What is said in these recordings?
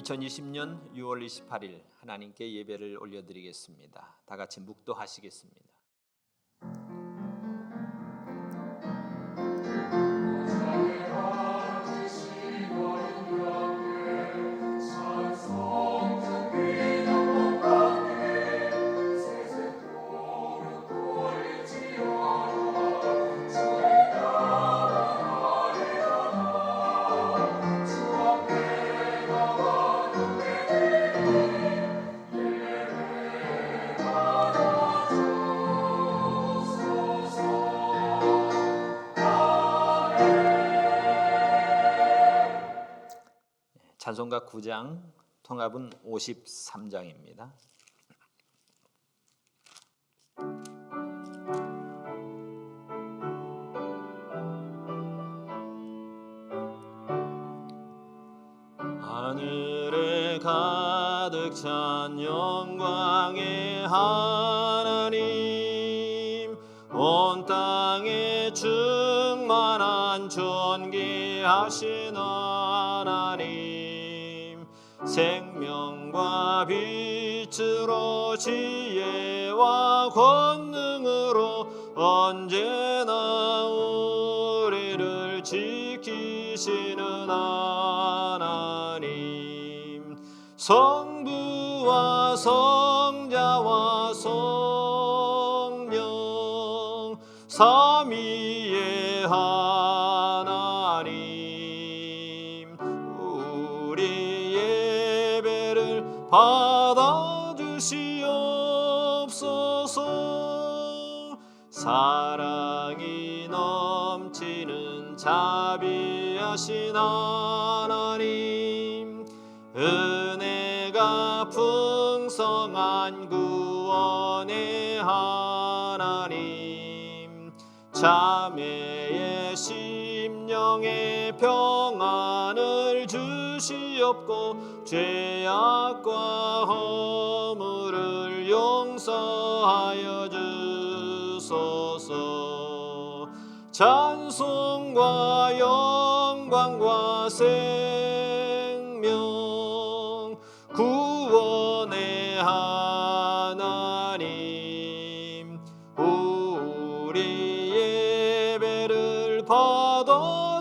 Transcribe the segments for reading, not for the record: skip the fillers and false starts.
2020년 6월 28일 하나님께 예배를 올려드리겠습니다. 다 같이 묵도하시겠습니다. 찬송가 9장, 통합은 53장입니다. 하늘에 가득 찬 영광의 하나님, 온 땅에 충만한 존귀하신 하나님, 생명과 빛으로 지혜와 권능으로 언제나 우리를 지키시는 하나님, 성부와 성자와 성령 삼위의 하나님, 우리 예배를 받아주시옵소서. 사랑이 넘치는 자비하신 하나님, 은혜가 풍성한 구원의 하나님, 자매의 심령에 평안을 주시옵고 죄악과 허물을 용서하여 주소서. 찬송과 영광과 생명 구원의 하나님, 우리 예배를 받아주시옵소서.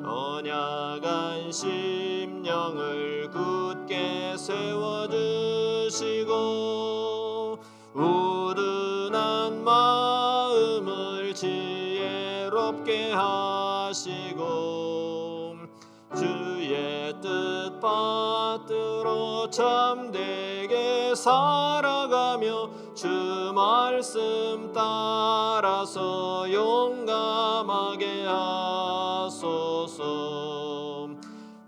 언약한 심령을 굳게 세워주시고 우둔한 마음을 지혜롭게 하시고 주의 뜻 받들어 참되게 살아가며 주 말씀 따라서 용감하게 하소서.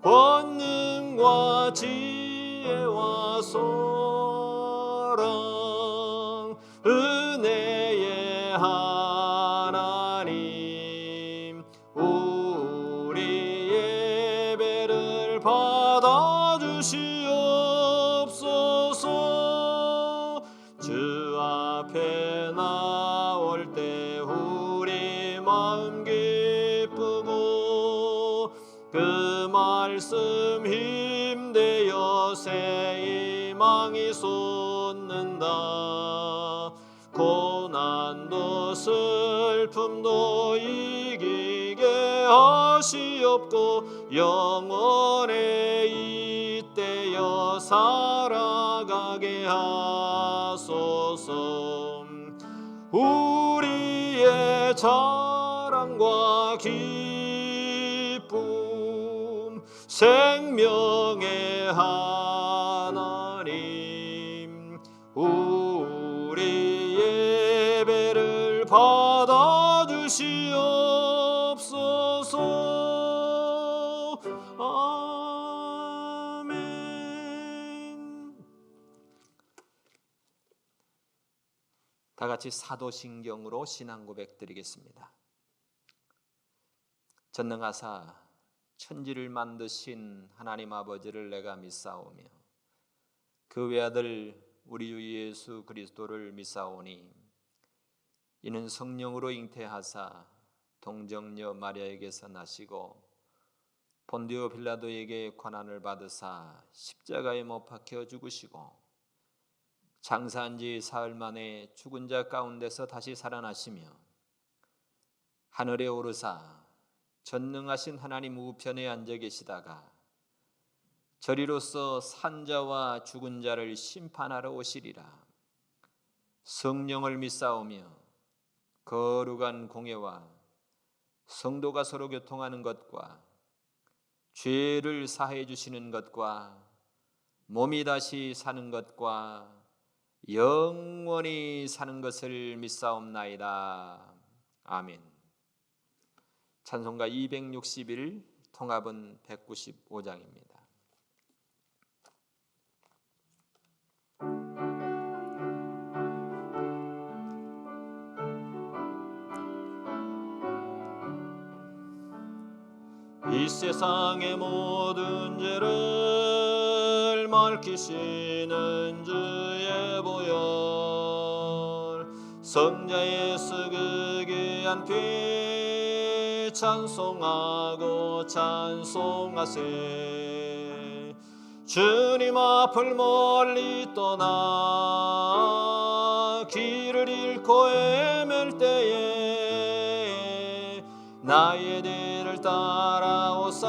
권능과 지혜와 소랑 은혜의 하나님, 우리 예배를 받아주시옵소서. 주 앞에 나올 때 우리 마음 기쁘고 그 말씀 힘되어 새 희망이 솟는다. 고난도 슬픔도 이기게 하시옵고 영원에 잇대어 살아가게 하소서. 우리의 자랑과 기쁨 생명의 하나님, 우리 예배를 받아주시옵소서. 아멘. 다 같이 사도신경으로 신앙 고백 드리겠습니다. 전능하사 천지를 만드신 하나님 아버지를 내가 믿사오며 그 외아들 우리 주 예수 그리스도를 믿사오니 이는 성령으로 잉태하사 동정녀 마리아에게서 나시고 본디오 빌라도에게 고난을 받으사 십자가에 못 박혀 죽으시고 장사한 지 사흘 만에 죽은 자 가운데서 다시 살아나시며 하늘에 오르사 전능하신 하나님 우편에 앉아 계시다가 저리로서 산자와 죽은 자를 심판하러 오시리라. 성령을 믿사오며 거룩한 공예와 성도가 서로 교통하는 것과 죄를 사해 주시는 것과 몸이 다시 사는 것과 영원히 사는 것을 믿사옵나이다. 아멘. 찬송가 261, 통합은 195장입니다. 이 세상의 모든 죄를 밝히시는 주의 보혈 성자 예수 그 귀한 피 찬송하고 찬송하세. 주님 앞을 멀리 떠나 길을 잃고 헤맬 때에 나의 뒤를 따라오사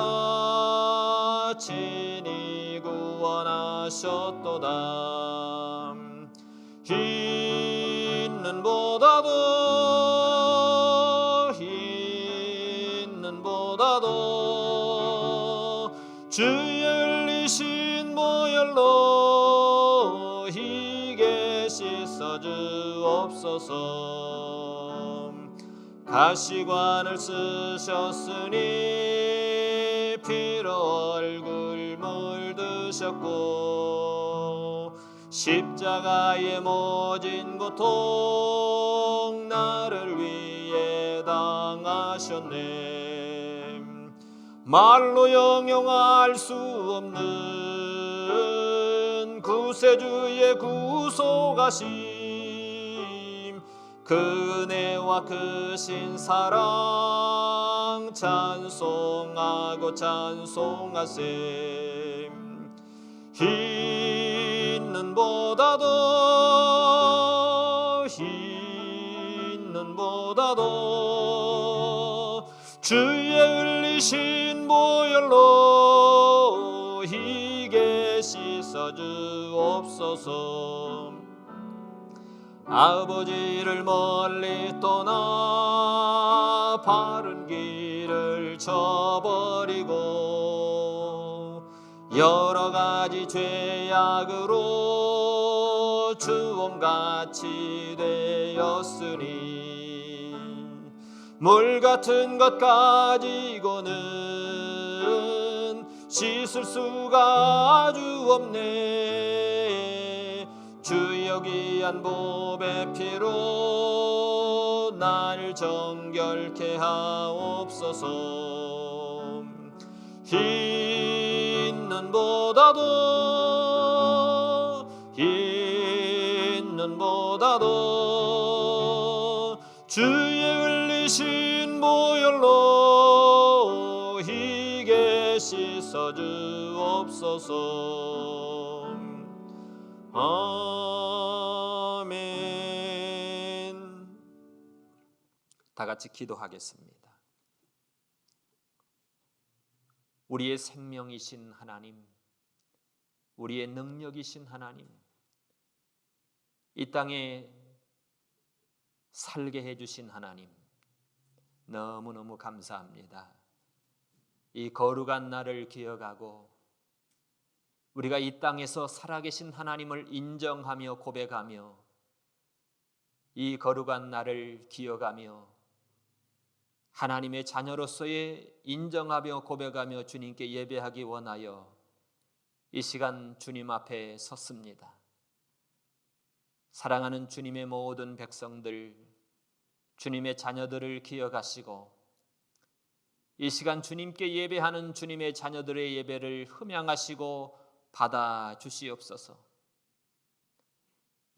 친히 구원하셨도다. 있는보다도 주의 흘리신 보혈로 희게 씻어 주옵소서. 가시관을 쓰셨으니 피로 얼굴 물드셨고 십자가의 모진 고통 나를 위해 당하셨네. 말로 영영할 수 없는 구세주의 구속하심 그 은혜와 크신 사랑 찬송하고 찬송하세. 있는보다도 주의 흘리신 보혈로 희게 씻어 주옵소서. 아버지를 멀리 떠나 바른 길을 저버리고 여러 가지 죄악으로 주홍같이 되었으니 물 같은 것 가지고는 씻을 수가 아주 없네. 주여 귀한 보배 피로 날 정결케 하옵소서. 있는보다도 주의 흘리신 보혈로 희게 씻어 주옵소서. 아멘. 다 같이 기도하겠습니다. 우리의 생명이신 하나님, 우리의 능력이신 하나님, 이 땅에 살게 해주신 하나님, 너무너무 감사합니다. 이 거룩한 날을 기억하고 우리가 이 땅에서 살아계신 하나님을 인정하며 고백하며 이 거룩한 날을 기억하며 하나님의 자녀로서의 인정하며 고백하며 주님께 예배하기 원하여 이 시간 주님 앞에 섰습니다. 사랑하는 주님의 모든 백성들, 주님의 자녀들을 기억하시고 이 시간 주님께 예배하는 주님의 자녀들의 예배를 흠양하시고 받아 주시옵소서.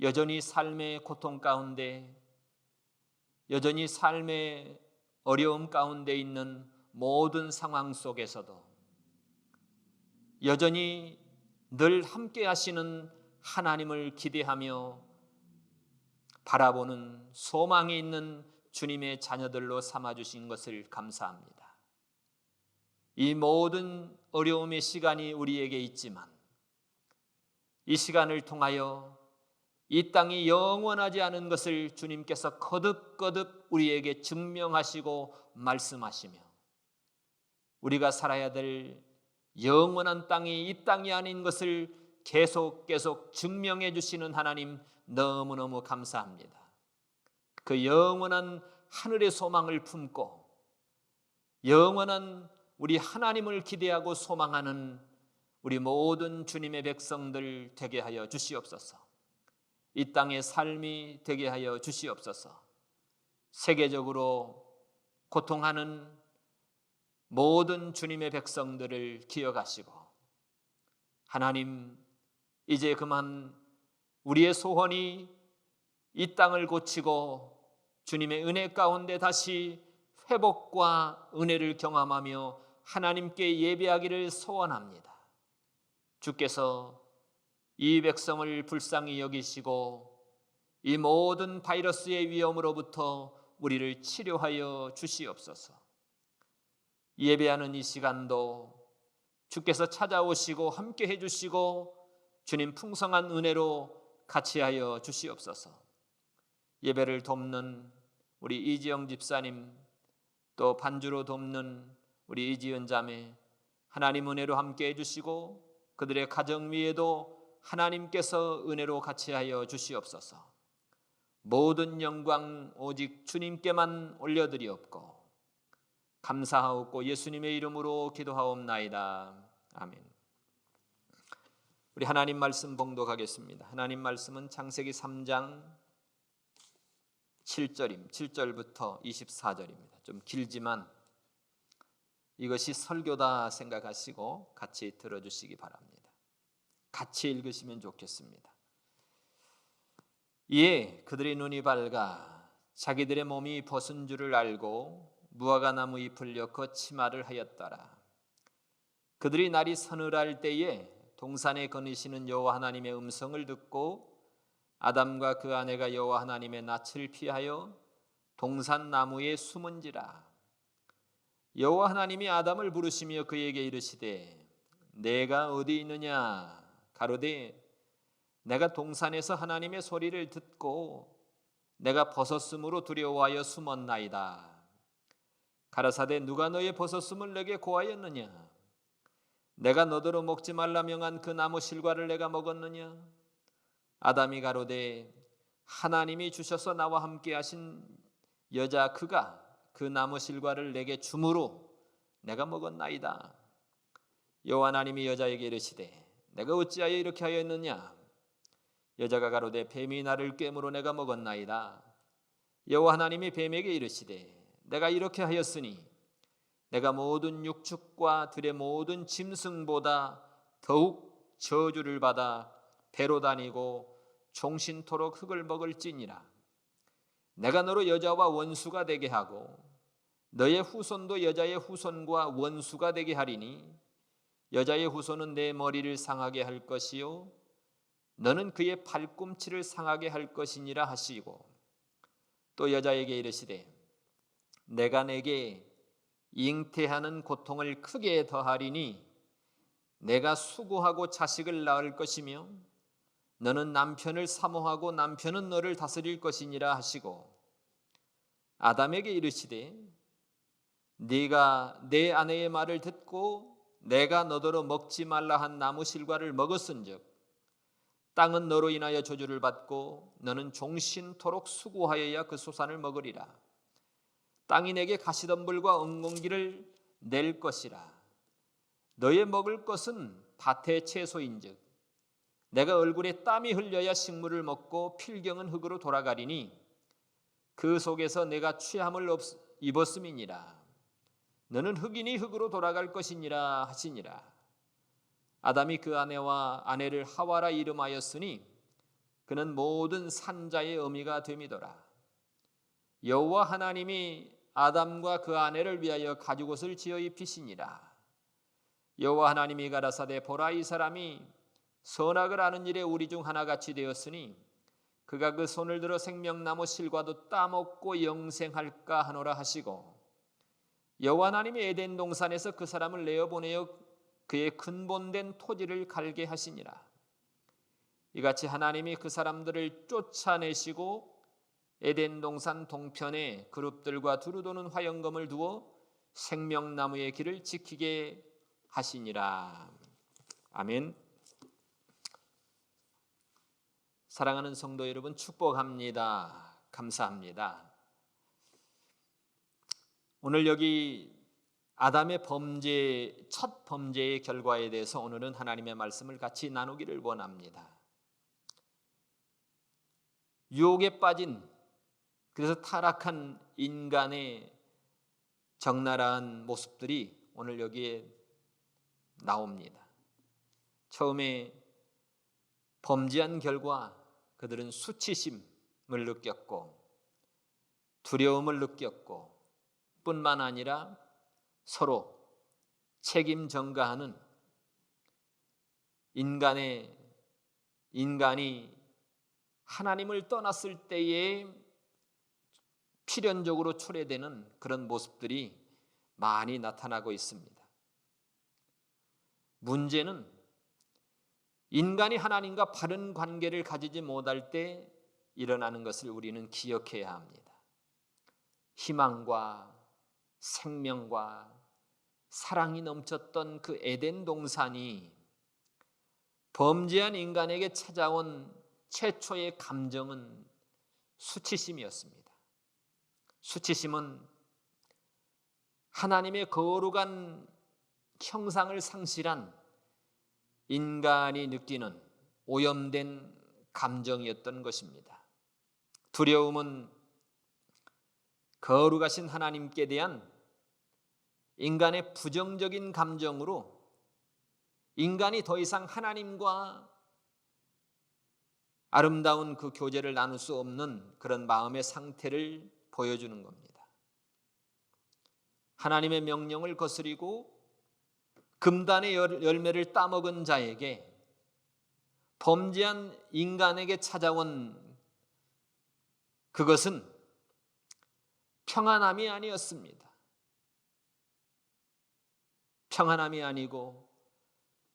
여전히 삶의 고통 가운데, 여전히 삶의 어려움 가운데 있는 모든 상황 속에서도 여전히 늘 함께 하시는 하나님을 기대하며 바라보는 소망이 있는 주님의 자녀들로 삼아주신 것을 감사합니다. 이 모든 어려움의 시간이 우리에게 있지만 이 시간을 통하여 이 땅이 영원하지 않은 것을 주님께서 거듭거듭 우리에게 증명하시고 말씀하시며 우리가 살아야 될 영원한 땅이 이 땅이 아닌 것을 계속 증명해 주시는 하나님 너무너무 감사합니다. 그 영원한 하늘의 소망을 품고 영원한 우리 하나님을 기대하고 소망하는 우리 모든 주님의 백성들 되게 하여 주시옵소서. 이 땅의 삶이 되게 하여 주시옵소서. 세계적으로 고통하는 모든 주님의 백성들을 기억하시고 하나님 이제 그만 우리의 소원이 이 땅을 고치고 주님의 은혜 가운데 다시 회복과 은혜를 경험하며 하나님께 예배하기를 소원합니다. 주께서 이 백성을 불쌍히 여기시고 이 모든 바이러스의 위험으로부터 우리를 치료하여 주시옵소서. 예배하는 이 시간도 주께서 찾아오시고 함께 해주시고 주님 풍성한 은혜로 같이 하여 주시옵소서. 예배를 돕는 우리 이지영 집사님 또 반주로 돕는 우리 이지은 자매 하나님 은혜로 함께 해주시고 그들의 가정 위에도 하나님께서 은혜로 같이 하여 주시옵소서. 모든 영광 오직 주님께만 올려드리옵고 감사하옵고 예수님의 이름으로 기도하옵나이다. 아멘. 우리 하나님 말씀 봉독하겠습니다. 하나님 말씀은 창세기 3장 7절부터 24절입니다. 좀 길지만 이것이 설교다 생각하시고 같이 들어주시기 바랍니다. 같이 읽으시면 좋겠습니다. 이에 그들의 눈이 밝아 자기들의 몸이 벗은 줄을 알고 무화과 나무 잎을 엮어 치마를 하였더라. 그들이 날이 서늘할 때에 동산에 거니시는 여호와 하나님의 음성을 듣고 아담과 그 아내가 여호와 하나님의 낯을 피하여 동산 나무에 숨은지라. 여호와 하나님이 아담을 부르시며 그에게 이르시되 내가 어디 있느냐 가로되 내가 동산에서 하나님의 소리를 듣고 내가 벗었음으로 두려워하여 숨었나이다. 가라사대 누가 너의 벗었음을 내게 고하였느냐? 내가 너더러 먹지 말라 명한 그 나무 실과를 내가 먹었느냐? 아담이 가로되 하나님이 주셔서 나와 함께 하신 여자 그가 그 나무 실과를 내게 주므로 내가 먹었나이다. 여호와 하나님이 여자에게 이르시되 내가 어찌하여 이렇게 하였느냐? 여자가 가로되 뱀이 나를 꿰므로 내가 먹었나이다. 여호와 하나님이 뱀에게 이르시되 내가 이렇게 하였으니 내가 모든 육축과 들의 모든 짐승보다 더욱 저주를 받아 배로 다니고 종신토록 흙을 먹을지니라. 내가 너로 여자와 원수가 되게 하고 너의 후손도 여자의 후손과 원수가 되게 하리니 여자의 후손은 내 머리를 상하게 할 것이요 너는 그의 발꿈치를 상하게 할 것이니라 하시고 또 여자에게 이르시되 내가 내게 잉태하는 고통을 크게 더하리니 내가 수고하고 자식을 낳을 것이며 너는 남편을 사모하고 남편은 너를 다스릴 것이니라 하시고 아담에게 이르시되 네가 내 아내의 말을 듣고 내가 너더러 먹지 말라 한 나무 실과를 먹었은즉 땅은 너로 인하여 저주를 받고 너는 종신토록 수고하여야 그 소산을 먹으리라. 땅이 내게 가시덤불과 엉겅기를 낼 것이라. 너의 먹을 것은 밭의 채소인즉 내가 얼굴에 땀이 흘려야 식물을 먹고 필경은 흙으로 돌아가리니 그 속에서 내가 취함을 입었음이니라. 너는 흙이니 흙으로 돌아갈 것이니라 하시니라. 아담이 그 아내와 아내를 하와라 이름하였으니 그는 모든 산자의 어미가 됨이더라. 여호와 하나님이 아담과 그 아내를 위하여 가죽옷을 지어 입히시니라. 여호와 하나님이 가라사대 보라 이 사람이 선악을 아는 일에 우리 중 하나같이 되었으니 그가 그 손을 들어 생명나무 실과도 따먹고 영생할까 하노라 하시고 여호와 하나님이 에덴 동산에서 그 사람을 내어 보내어 그의 근본된 토지를 갈게 하시니라. 이같이 하나님이 그 사람들을 쫓아내시고 에덴 동산 동편에 그룹들과 두루 도는 화영검을 두어 생명나무의 길을 지키게 하시니라. 아멘. 사랑하는 성도 여러분, 축복합니다. 감사합니다. 오늘 여기 아담의 범죄, 첫 범죄의 결과에 대해서 오늘은 하나님의 말씀을 같이 나누기를 원합니다. 유혹에 빠진, 그래서 타락한 인간의 적나라한 모습들이 오늘 여기에 나옵니다. 처음에 범죄한 결과 그들은 수치심을 느꼈고 두려움을 느꼈고 뿐만 아니라 서로 책임 전가하는 인간이 하나님을 떠났을 때에 필연적으로 초래되는 그런 모습들이 많이 나타나고 있습니다. 문제는 인간이 하나님과 바른 관계를 가지지 못할 때 일어나는 것을 우리는 기억해야 합니다. 희망과 생명과 사랑이 넘쳤던 그 에덴 동산이 범죄한 인간에게 찾아온 최초의 감정은 수치심이었습니다. 수치심은 하나님의 거룩한 형상을 상실한 인간이 느끼는 오염된 감정이었던 것입니다. 두려움은 거룩하신 하나님께 대한 인간의 부정적인 감정으로 인간이 더 이상 하나님과 아름다운 그 교제를 나눌 수 없는 그런 마음의 상태를 보여주는 겁니다. 하나님의 명령을 거스리고 금단의 열매를 따먹은 자에게, 범죄한 인간에게 찾아온 그것은 평안함이 아니었습니다. 평안함이 아니고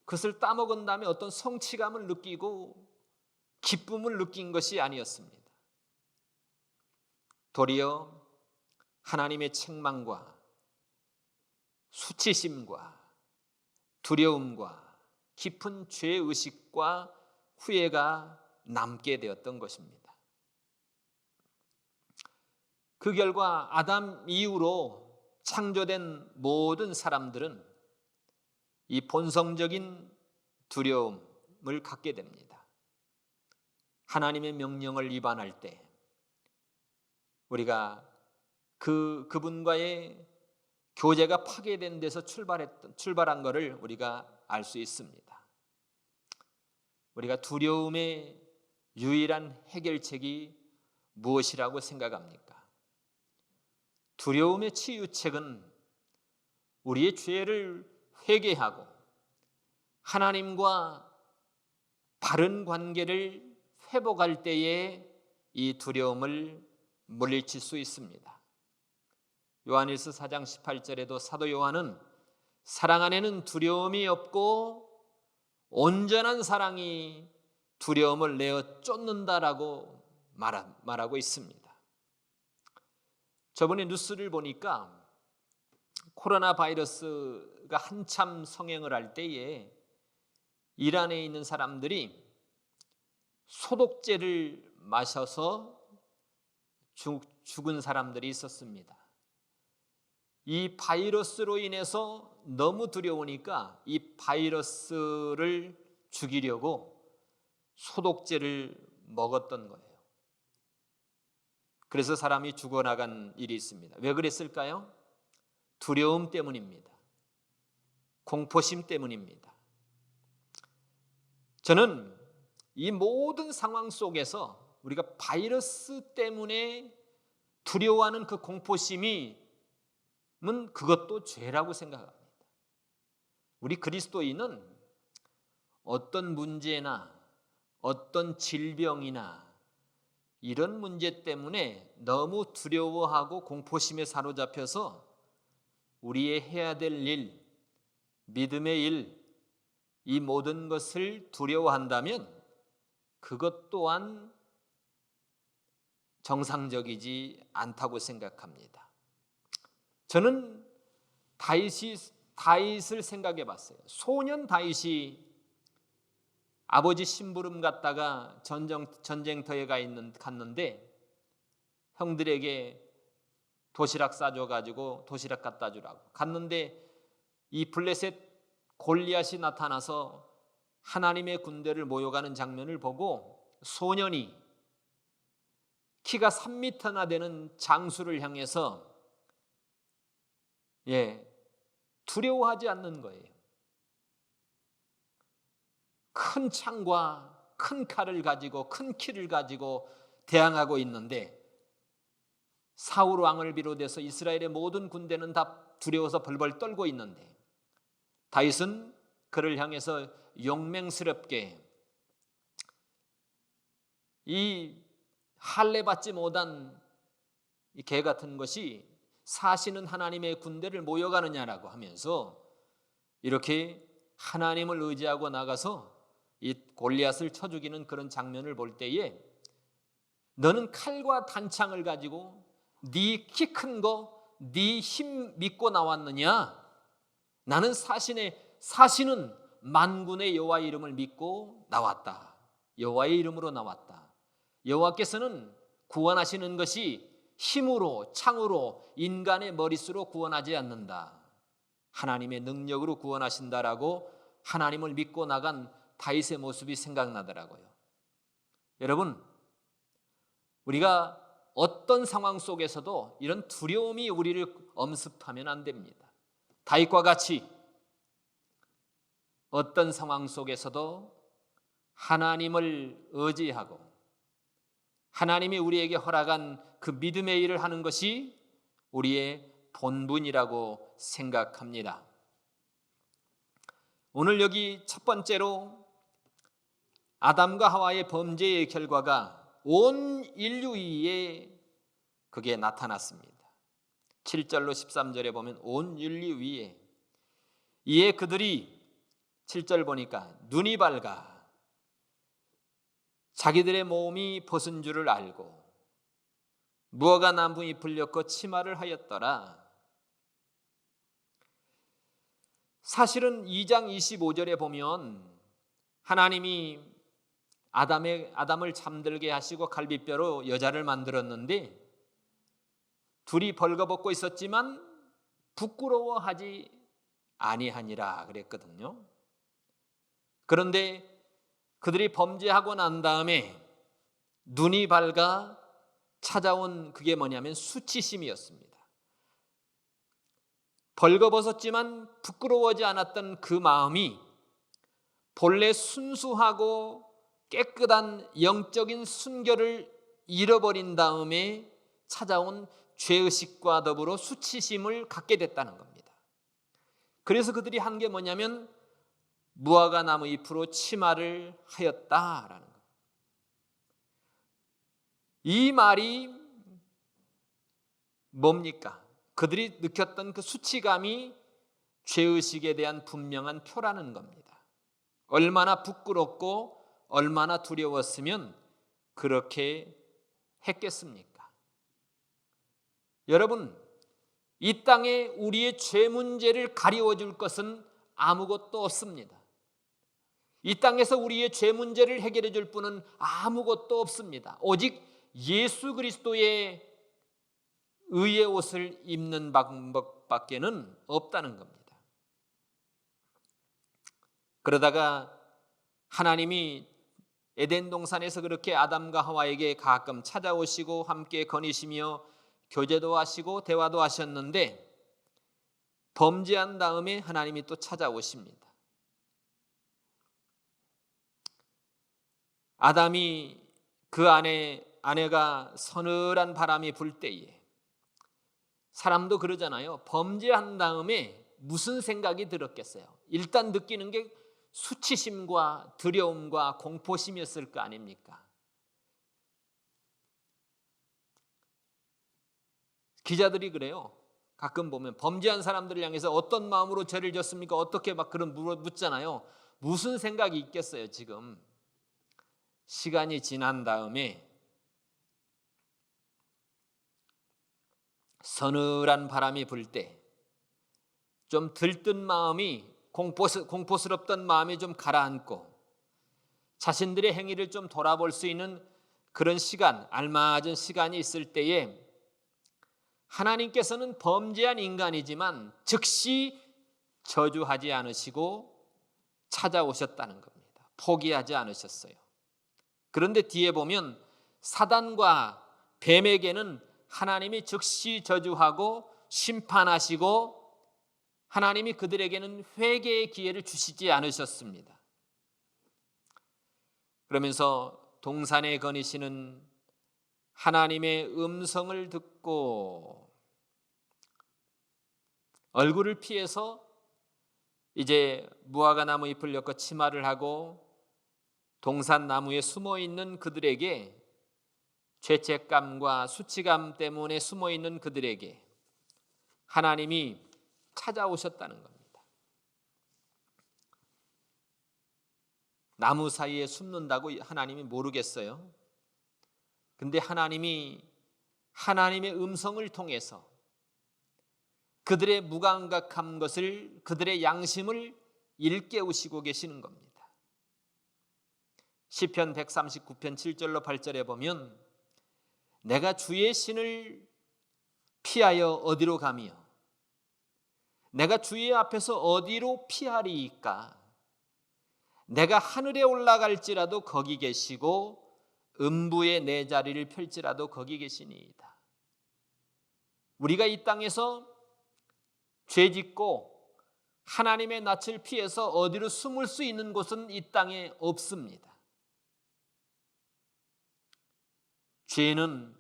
그것을 따먹은 다음에 어떤 성취감을 느끼고 기쁨을 느낀 것이 아니었습니다. 도리어 하나님의 책망과 수치심과 두려움과 깊은 죄의식과 후회가 남게 되었던 것입니다. 그 결과 아담 이후로 창조된 모든 사람들은 이 본성적인 두려움을 갖게 됩니다. 하나님의 명령을 위반할 때 우리가 그분과의 교제가 파괴된 데서 출발한 것을 우리가 알 수 있습니다. 우리가 두려움의 유일한 해결책이 무엇이라고 생각합니까? 두려움의 치유책은 우리의 죄를 회개하고 하나님과 바른 관계를 회복할 때에 이 두려움을 물리칠 수 있습니다. 요한일서 4장 18절에도 사도 요한은 사랑 안에는 두려움이 없고 온전한 사랑이 두려움을 내어 쫓는다라고 말하고 있습니다. 저번에 뉴스를 보니까 코로나 바이러스가 한참 성행을 할 때에 이란에 있는 사람들이 소독제를 마셔서 죽은 사람들이 있었습니다. 이 바이러스로 인해서 너무 두려우니까 이 바이러스를 죽이려고 소독제를 먹었던 거예요. 그래서 사람이 죽어나간 일이 있습니다. 왜 그랬을까요? 두려움 때문입니다. 공포심 때문입니다. 저는 이 모든 상황 속에서 우리가 바이러스 때문에 두려워하는 그 공포심이 그것도 죄라고 생각합니다. 우리 그리스도인은 어떤 문제나 어떤 질병이나 이런 문제 때문에 너무 두려워하고 공포심에 사로잡혀서 우리의 해야 될 일, 믿음의 일, 이 모든 것을 두려워한다면 그것 또한 정상적이지 않다고 생각합니다. 저는 다윗을 생각해 봤어요. 소년 다윗이 아버지 심부름 갔다가 전쟁터에 갔는데 형들에게 도시락 싸줘가지고 도시락 갖다 주라고 갔는데 이 블레셋 골리앗이 나타나서 하나님의 군대를 모여가는 장면을 보고 소년이 키가 3m나 되는 장수를 향해서 두려워하지 않는 거예요. 큰 창과 큰 칼을 가지고 큰 키를 가지고 대항하고 있는데 사울 왕을 비롯해서 이스라엘의 모든 군대는 다 두려워서 벌벌 떨고 있는데 다윗은 그를 향해서 용맹스럽게 이 할례 받지 못한 이 개 같은 것이 사시는 하나님의 군대를 모여가느냐라고 하면서 이렇게 하나님을 의지하고 나가서 이 골리앗을 쳐 죽이는 그런 장면을 볼 때에 너는 칼과 단창을 가지고 네 키 큰 거, 네 힘 믿고 나왔느냐? 나는 사시는 만군의 여호와 이름을 믿고 나왔다. 여호와의 이름으로 나왔다. 여호와께서는 구원하시는 것이 힘으로 창으로 인간의 머릿수로 구원하지 않는다. 하나님의 능력으로 구원하신다라고 하나님을 믿고 나간 다윗의 모습이 생각나더라고요. 여러분, 우리가 어떤 상황 속에서도 이런 두려움이 우리를 엄습하면 안 됩니다. 다윗과 같이 어떤 상황 속에서도 하나님을 의지하고 하나님이 우리에게 허락한 그 믿음의 일을 하는 것이 우리의 본분이라고 생각합니다. 오늘 여기 첫 번째로 아담과 하와의 범죄의 결과가 온 인류 위에 그게 나타났습니다. 7절로 13절에 보면 온 인류 위에 이에 그들이 7절 보니까 눈이 밝아 자기들의 몸이 벗은 줄을 알고 무화과 나무 잎을 엮어 치마를 하였더라. 사실은 2장 25절에 보면 하나님이 아담을 잠들게 하시고 갈빗뼈로 여자를 만들었는데 둘이 벌거벗고 있었지만 부끄러워하지 아니하니라 그랬거든요. 그런데 그들이 범죄하고 난 다음에 눈이 밝아 찾아온 그게 뭐냐면 수치심이었습니다. 벌거벗었지만 부끄러워하지 않았던 그 마음이 본래 순수하고 깨끗한 영적인 순결을 잃어버린 다음에 찾아온 죄의식과 더불어 수치심을 갖게 됐다는 겁니다. 그래서 그들이 한 게 뭐냐면 무화과 나무 잎으로 치마를 하였다라는 겁니다. 이 말이 뭡니까? 그들이 느꼈던 그 수치감이 죄의식에 대한 분명한 표라는 겁니다. 얼마나 부끄럽고 얼마나 두려웠으면 그렇게 했겠습니까? 여러분, 이 땅에 우리의 죄 문제를 가리워줄 것은 아무것도 없습니다. 이 땅에서 우리의 죄 문제를 해결해 줄 분은 아무것도 없습니다. 오직 예수 그리스도의 의의 옷을 입는 방법밖에는 없다는 겁니다. 그러다가 하나님이 에덴 동산에서 그렇게 아담과 하와에게 가끔 찾아오시고 함께 거니시며 교제도 하시고 대화도 하셨는데 범죄한 다음에 하나님이 또 찾아오십니다. 아담이 그 아내가 서늘한 바람이 불 때에 사람도 그러잖아요. 범죄한 다음에 무슨 생각이 들었겠어요? 일단 느끼는 게 수치심과 두려움과 공포심이었을 거 아닙니까? 기자들이 그래요. 가끔 보면 범죄한 사람들을 향해서 어떤 마음으로 죄를 졌습니까? 어떻게 막 그런 묻잖아요. 무슨 생각이 있겠어요, 지금. 시간이 지난 다음에 서늘한 바람이 불 때 좀 들뜬 마음이 공포스럽던 마음이 좀 가라앉고 자신들의 행위를 좀 돌아볼 수 있는 그런 시간, 알맞은 시간이 있을 때에 하나님께서는 범죄한 인간이지만 즉시 저주하지 않으시고 찾아오셨다는 겁니다. 포기하지 않으셨어요. 그런데 뒤에 보면 사단과 뱀에게는 하나님이 즉시 저주하고 심판하시고 하나님이 그들에게는 회개의 기회를 주시지 않으셨습니다. 그러면서 동산에 거니시는 하나님의 음성을 듣고 얼굴을 피해서 이제 무화과 나무 잎을 엮어 치마를 하고 동산 나무에 숨어 있는 그들에게, 죄책감과 수치감 때문에 숨어 있는 그들에게 하나님이 찾아오셨다는 겁니다. 나무 사이에 숨는다고 하나님이 모르겠어요? 근데 하나님이 하나님의 음성을 통해서 그들의 무감각한 것을, 그들의 양심을 일깨우시고 계시는 겁니다. 시편 139편 7절로 8절에 보면 내가 주의 신을 피하여 어디로 가며 내가 주의 앞에서 어디로 피하리이까? 내가 하늘에 올라갈지라도 거기 계시고 음부에 내 자리를 펼지라도 거기 계시니이다. 우리가 이 땅에서 죄짓고 하나님의 낯을 피해서 어디로 숨을 수 있는 곳은 이 땅에 없습니다. 죄는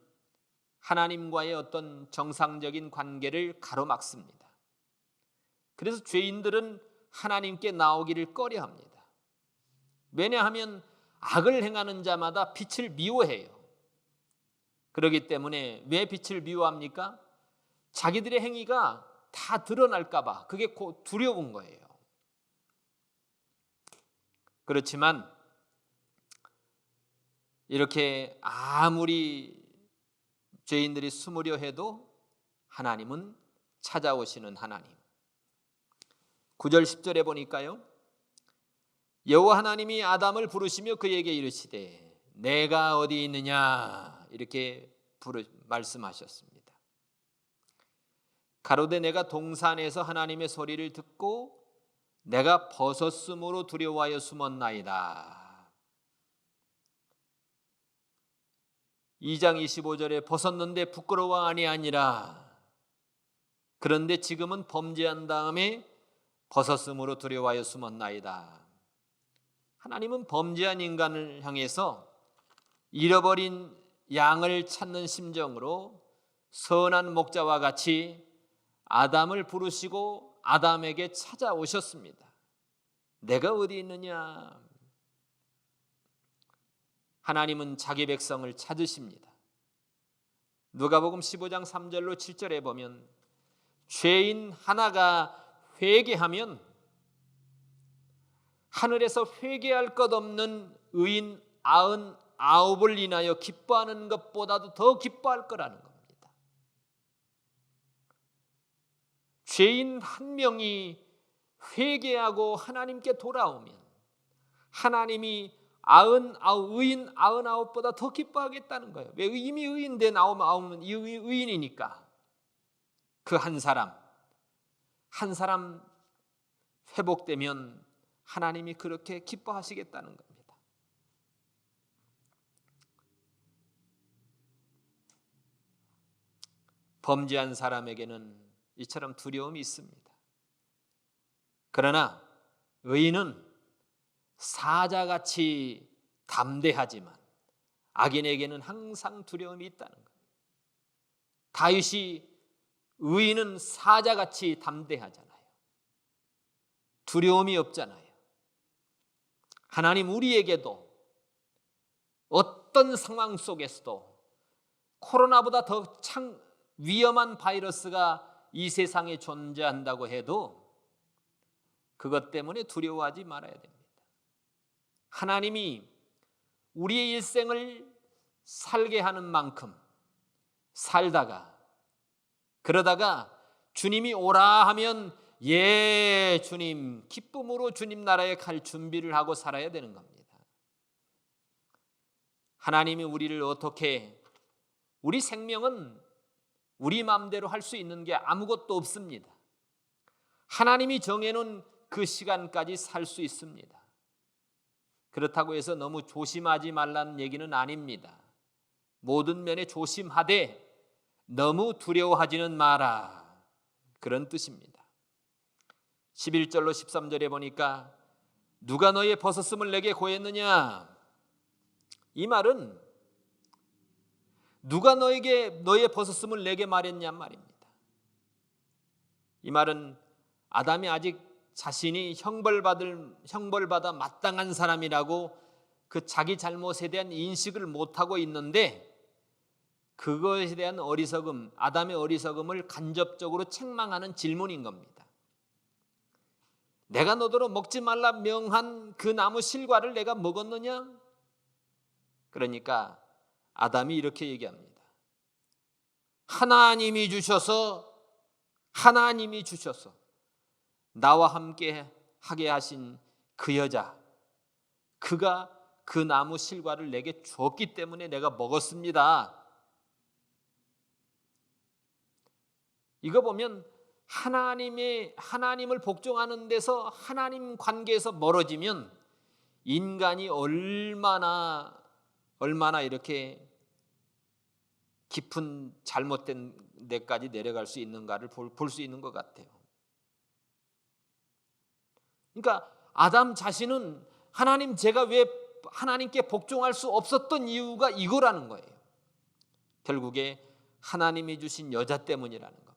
하나님과의 어떤 정상적인 관계를 가로막습니다. 그래서 죄인들은 하나님께 나오기를 꺼려합니다. 왜냐하면 악을 행하는 자마다 빛을 미워해요. 그렇기 때문에 왜 빛을 미워합니까? 자기들의 행위가 다 드러날까 봐 그게 두려운 거예요. 그렇지만 이렇게 아무리 죄인들이 숨으려 해도 하나님은 찾아오시는 하나님. 9절 10절에 보니까요, 여호와 하나님이 아담을 부르시며 그에게 이르시되 내가 어디 있느냐 이렇게 말씀하셨습니다. 가로되 내가 동산에서 하나님의 소리를 듣고 내가 벗었으므로 두려워하여 숨었나이다. 2장 25절에 벗었는데 부끄러워 아니하니라. 그런데 지금은 범죄한 다음에 벗었으므로 두려워하여 숨었나이다. 하나님은 범죄한 인간을 향해서 잃어버린 양을 찾는 심정으로 선한 목자와 같이 아담을 부르시고 아담에게 찾아오셨습니다. 내가 어디 있느냐? 하나님은 자기 백성을 찾으십니다. 누가복음 15장 3절로 7절에 보면 죄인 하나가 회개하면 하늘에서 회개할 것 없는 의인 99을 인하여 기뻐하는 것보다도 더 기뻐할 거라는 겁니다. 죄인 한 명이 회개하고 하나님께 돌아오면 하나님이 의인 99보다 더 기뻐하겠다는 거예요. 왜? 이미 의인돼 나오면 의인이니까. 그 한 사람 회복되면 하나님이 그렇게 기뻐하시겠다는 겁니다. 범죄한 사람에게는 이처럼 두려움이 있습니다. 그러나 의인은 사자같이 담대하지만 악인에게는 항상 두려움이 있다는 거예요. 다윗이 의인은 사자같이 담대하잖아요. 두려움이 없잖아요. 하나님 우리에게도 어떤 상황 속에서도 코로나보다 더 위험한 바이러스가 이 세상에 존재한다고 해도 그것 때문에 두려워하지 말아야 됩니다. 하나님이 우리의 일생을 살게 하는 만큼 살다가 그러다가 주님이 오라 하면 예 주님 기쁨으로 주님 나라에 갈 준비를 하고 살아야 되는 겁니다. 하나님이 우리를 어떻게 우리 생명은 우리 마음대로 할 수 있는 게 아무것도 없습니다. 하나님이 정해놓은 그 시간까지 살 수 있습니다. 그렇다고 해서 너무 조심하지 말라는 얘기는 아닙니다. 모든 면에 조심하되 너무 두려워하지는 마라, 그런 뜻입니다. 11절로 13절에 보니까 누가 너의 벗었음을 내게 고했느냐, 이 말은 누가 너에게 너의 벗었음을 내게 말했냔 말입니다. 이 말은 아담이 아직 자신이 형벌받아 마땅한 사람이라고 그 자기 잘못에 대한 인식을 못하고 있는데 그것에 대한 어리석음, 아담의 어리석음을 간접적으로 책망하는 질문인 겁니다. 내가 너더러 먹지 말라 명한 그 나무 실과를 내가 먹었느냐? 그러니까 아담이 이렇게 얘기합니다. 하나님이 주셔서 나와 함께 하게 하신 그 여자, 그가 그 나무 실과를 내게 줬기 때문에 내가 먹었습니다. 이거 보면 하나님을 복종하는 데서 하나님 관계에서 멀어지면 인간이 얼마나 이렇게 깊은 잘못된 데까지 내려갈 수 있는가를 볼 수 있는 것 같아요. 그러니까 아담 자신은 하나님, 제가 왜 하나님께 복종할 수 없었던 이유가 이거라는 거예요. 결국에 하나님이 주신 여자 때문이라는 겁니다.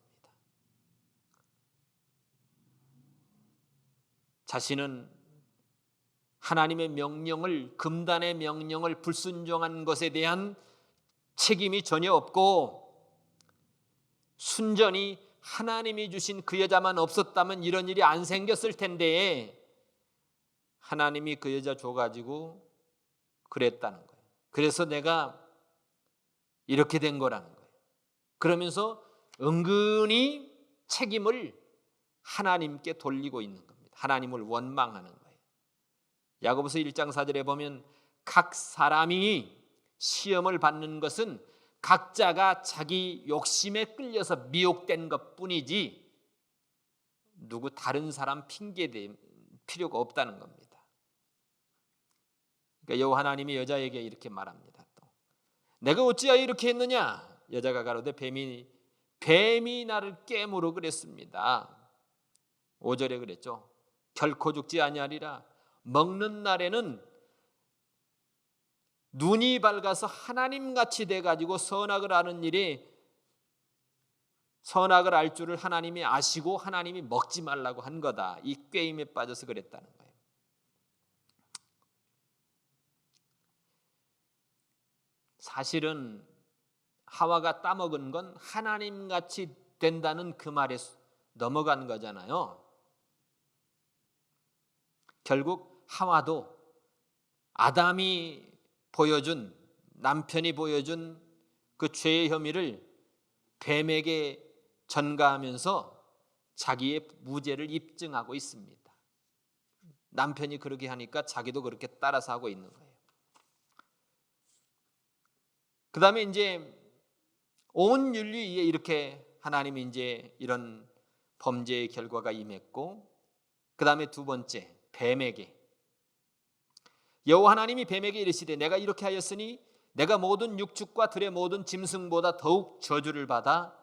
자신은 하나님의 명령을, 금단의 명령을 불순종한 것에 대한 책임이 전혀 없고, 순전히 하나님이 주신 그 여자만 없었다면 이런 일이 안 생겼을 텐데 하나님이 그 여자 줘가지고 그랬다는 거예요. 그래서 내가 이렇게 된 거라는 거예요. 그러면서 은근히 책임을 하나님께 돌리고 있는 겁니다. 하나님을 원망하는 거예요. 야고보서 1장 4절에 보면 각 사람이 시험을 받는 것은 각자가 자기 욕심에 끌려서 미혹된 것뿐이지 누구 다른 사람 핑계댈 필요가 없다는 겁니다. 그러니까 여호와 하나님이 여자에게 이렇게 말합니다. 또 내가 어찌하여 이렇게 했느냐? 여자가 가로되 뱀이 나를 깨물어 그랬습니다. 5절에 그랬죠. 결코 죽지 아니하리라. 먹는 날에는 눈이 밝아서 하나님같이 돼가지고 선악을 아는 일이, 선악을 알 줄을 하나님이 아시고 하나님이 먹지 말라고 한 거다. 이 꾀임에 빠져서 그랬다는 거예요. 사실은 하와가 따먹은 건 하나님같이 된다는 그 말에 넘어간 거잖아요. 결국 하와도 남편이 보여준 그 죄의 혐의를 뱀에게 전가하면서 자기의 무죄를 입증하고 있습니다. 남편이 그렇게 하니까 자기도 그렇게 따라서 하고 있는 거예요. 그 다음에 이제 온 인류에 이렇게 하나님이 이제 이런 범죄의 결과가 임했고, 그 다음에 두 번째 뱀에게, 여호와 하나님이 뱀에게 이르시되 내가 이렇게 하였으니 내가 모든 육축과 들의 모든 짐승보다 더욱 저주를 받아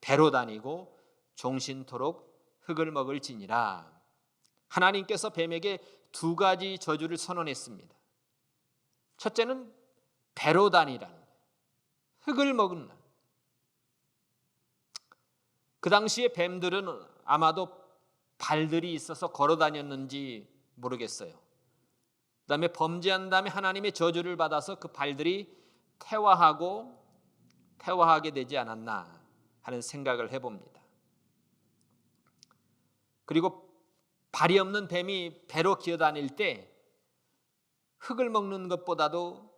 배로 다니고 종신토록 흙을 먹을지니라. 하나님께서 뱀에게 두 가지 저주를 선언했습니다. 첫째는 배로 다니라는 거예요. 흙을 먹는. 그 당시에 뱀들은 아마도 발들이 있어서 걸어 다녔는지 모르겠어요. 그다음에 범죄한 다음에 하나님의 저주를 받아서 그 발들이 퇴화하게 되지 않았나 하는 생각을 해봅니다. 그리고 발이 없는 뱀이 배로 기어다닐 때 흙을 먹는 것보다도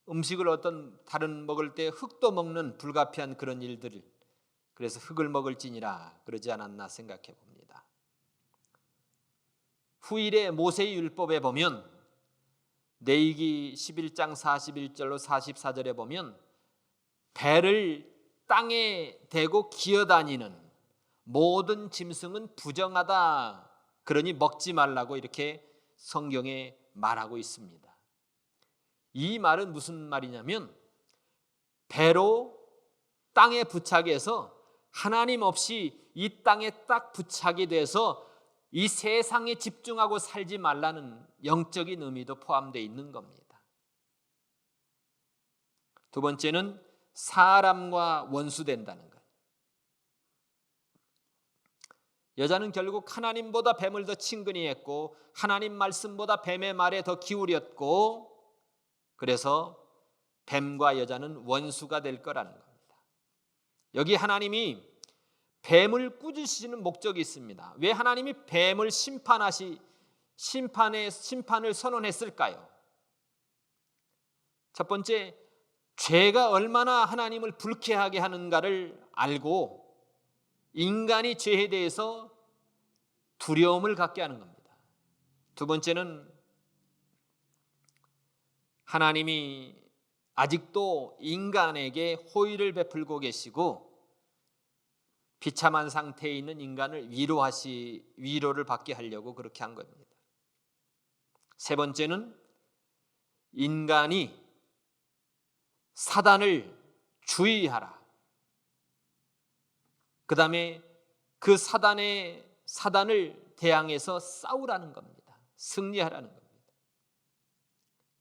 음식을 어떤 다른 먹을 때 흙도 먹는 불가피한 그런 일들을, 그래서 흙을 먹을지니라 그러지 않았나 생각해 봅니다. 후일의 모세의 율법에 보면 레위기 11장 41절로 44절에 보면 배를 땅에 대고 기어다니는 모든 짐승은 부정하다, 그러니 먹지 말라고 이렇게 성경에 말하고 있습니다. 이 말은 무슨 말이냐면 배로 땅에 부착이 해서 하나님 없이 이 땅에 딱 부착이 돼서 이 세상에 집중하고 살지 말라는 영적인 의미도 포함되어 있는 겁니다. 두 번째는 사람과 원수된다는 것. 여자는 결국 하나님보다 뱀을 더 친근히 했고 하나님 말씀보다 뱀의 말에 더 기울였고, 그래서 뱀과 여자는 원수가 될 거라는 겁니다. 여기 하나님이 뱀을 꾸짖으시는 목적이 있습니다. 왜 하나님이 뱀을 심판을 선언했을까요? 첫 번째, 죄가 얼마나 하나님을 불쾌하게 하는가를 알고 인간이 죄에 대해서 두려움을 갖게 하는 겁니다. 두 번째는 하나님이 아직도 인간에게 호의를 베풀고 계시고 비참한 상태에 있는 인간을 위로를 받게 하려고 그렇게 한 겁니다. 세 번째는 인간이 사단을 주의하라. 그 다음에 그 사단을 대항해서 싸우라는 겁니다. 승리하라는 겁니다.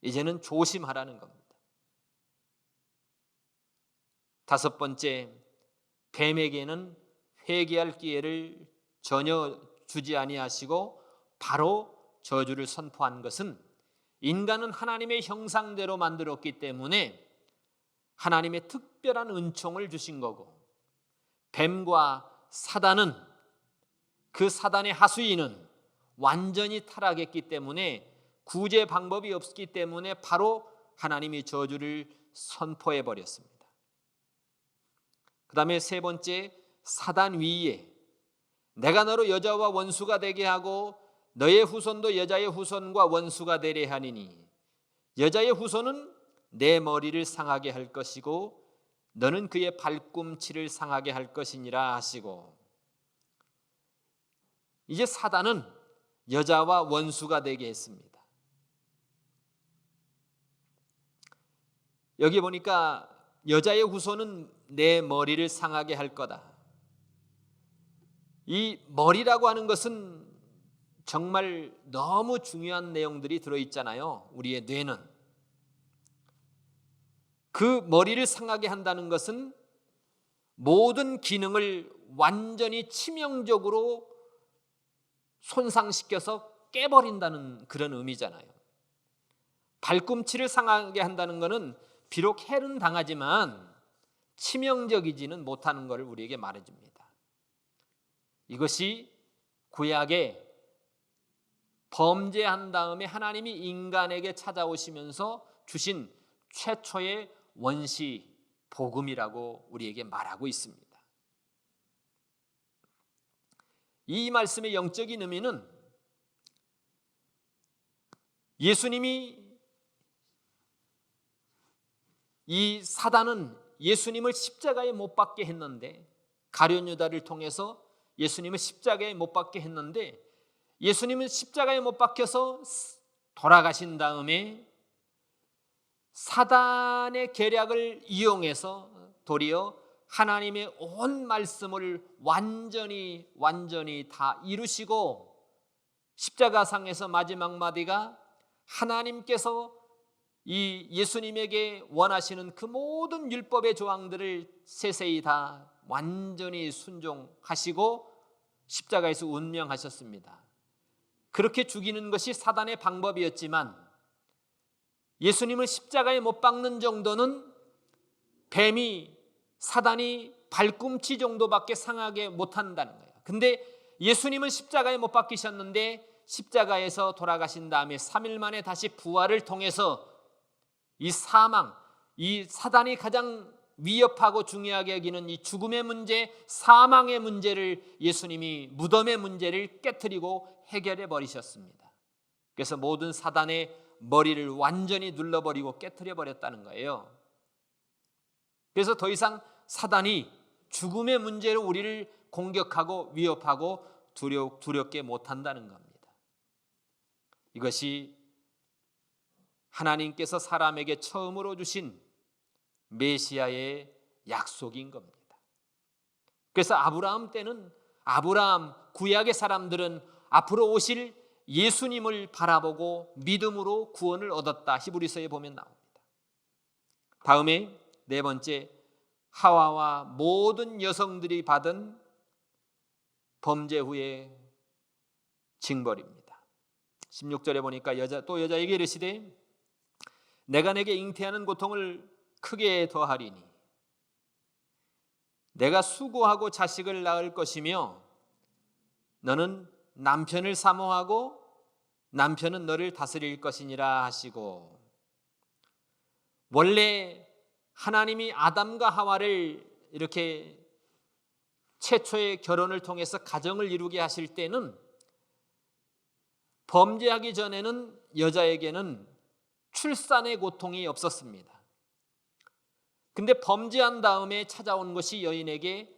이제는 조심하라는 겁니다. 다섯 번째, 뱀에게는 회개할 기회를 전혀 주지 아니하시고 바로 저주를 선포한 것은 인간은 하나님의 형상대로 만들었기 때문에 하나님의 특별한 은총을 주신 거고, 뱀과 사단은, 그 사단의 하수인은 완전히 타락했기 때문에 구제 방법이 없기 때문에 바로 하나님이 저주를 선포해 버렸습니다. 그 다음에 세 번째, 사단 위에 내가 너로 여자와 원수가 되게 하고 너의 후손도 여자의 후손과 원수가 되려 하니니 여자의 후손은 내 머리를 상하게 할 것이고 너는 그의 발꿈치를 상하게 할 것이니라 하시고, 이제 사단은 여자와 원수가 되게 했습니다. 여기 보니까 여자의 후손은 내 머리를 상하게 할 거다. 이 머리라고 하는 것은 정말 너무 중요한 내용들이 들어있잖아요. 우리의 뇌는. 그 머리를 상하게 한다는 것은 모든 기능을 완전히 치명적으로 손상시켜서 깨버린다는 그런 의미잖아요. 발꿈치를 상하게 한다는 것은 비록 해는 당하지만 치명적이지는 못하는 것을 우리에게 말해줍니다. 이것이 구약에 범죄한 다음에 하나님이 인간에게 찾아오시면서 주신 최초의 원시 복음이라고 우리에게 말하고 있습니다. 이 말씀의 영적인 의미는 예수님이, 이 사단은 예수님을 십자가에 못 박게 했는데, 가룟 유다를 통해서 예수님을 십자가에 못 박게 했는데, 예수님은 십자가에 못 박혀서 돌아가신 다음에 사단의 계략을 이용해서 도리어 하나님의 온 말씀을 완전히 다 이루시고, 십자가상에서 마지막 마디가 하나님께서 이 예수님에게 원하시는 그 모든 율법의 조항들을 세세히 다 완전히 순종하시고 십자가에서 운명하셨습니다. 그렇게 죽이는 것이 사단의 방법이었지만 예수님을 십자가에 못 박는 정도는 뱀이 사단이 발꿈치 정도밖에 상하게 못한다는 거예요. 근데 예수님은 십자가에 못 박히셨는데 십자가에서 돌아가신 다음에 3일 만에 다시 부활을 통해서 이 사망, 이 사단이 가장 위협하고 중요하게 여기는 이 죽음의 문제, 사망의 문제를 예수님이 무덤의 문제를 깨트리고 해결해 버리셨습니다. 그래서 모든 사단의 머리를 완전히 눌러버리고 깨트려 버렸다는 거예요. 그래서 더 이상 사단이 죽음의 문제로 우리를 공격하고 위협하고 두렵게 못한다는 겁니다. 이것이 하나님께서 사람에게 처음으로 주신 메시아의 약속인 겁니다. 그래서 아브라함 때는 아브라함 구약의 사람들은 앞으로 오실 예수님을 바라보고 믿음으로 구원을 얻었다. 히브리서에 보면 나옵니다. 다음에 네 번째, 하와와 모든 여성들이 받은 범죄 후의 징벌입니다. 16절에 보니까 여자에게 이르시되 내가 내게 잉태하는 고통을 크게 더하리니 내가 수고하고 자식을 낳을 것이며 너는 남편을 사모하고 남편은 너를 다스릴 것이니라 하시고, 원래 하나님이 아담과 하와를 이렇게 최초의 결혼을 통해서 가정을 이루게 하실 때는 범죄하기 전에는 여자에게는 출산의 고통이 없었습니다. 근데 범죄한 다음에 찾아온 것이 여인에게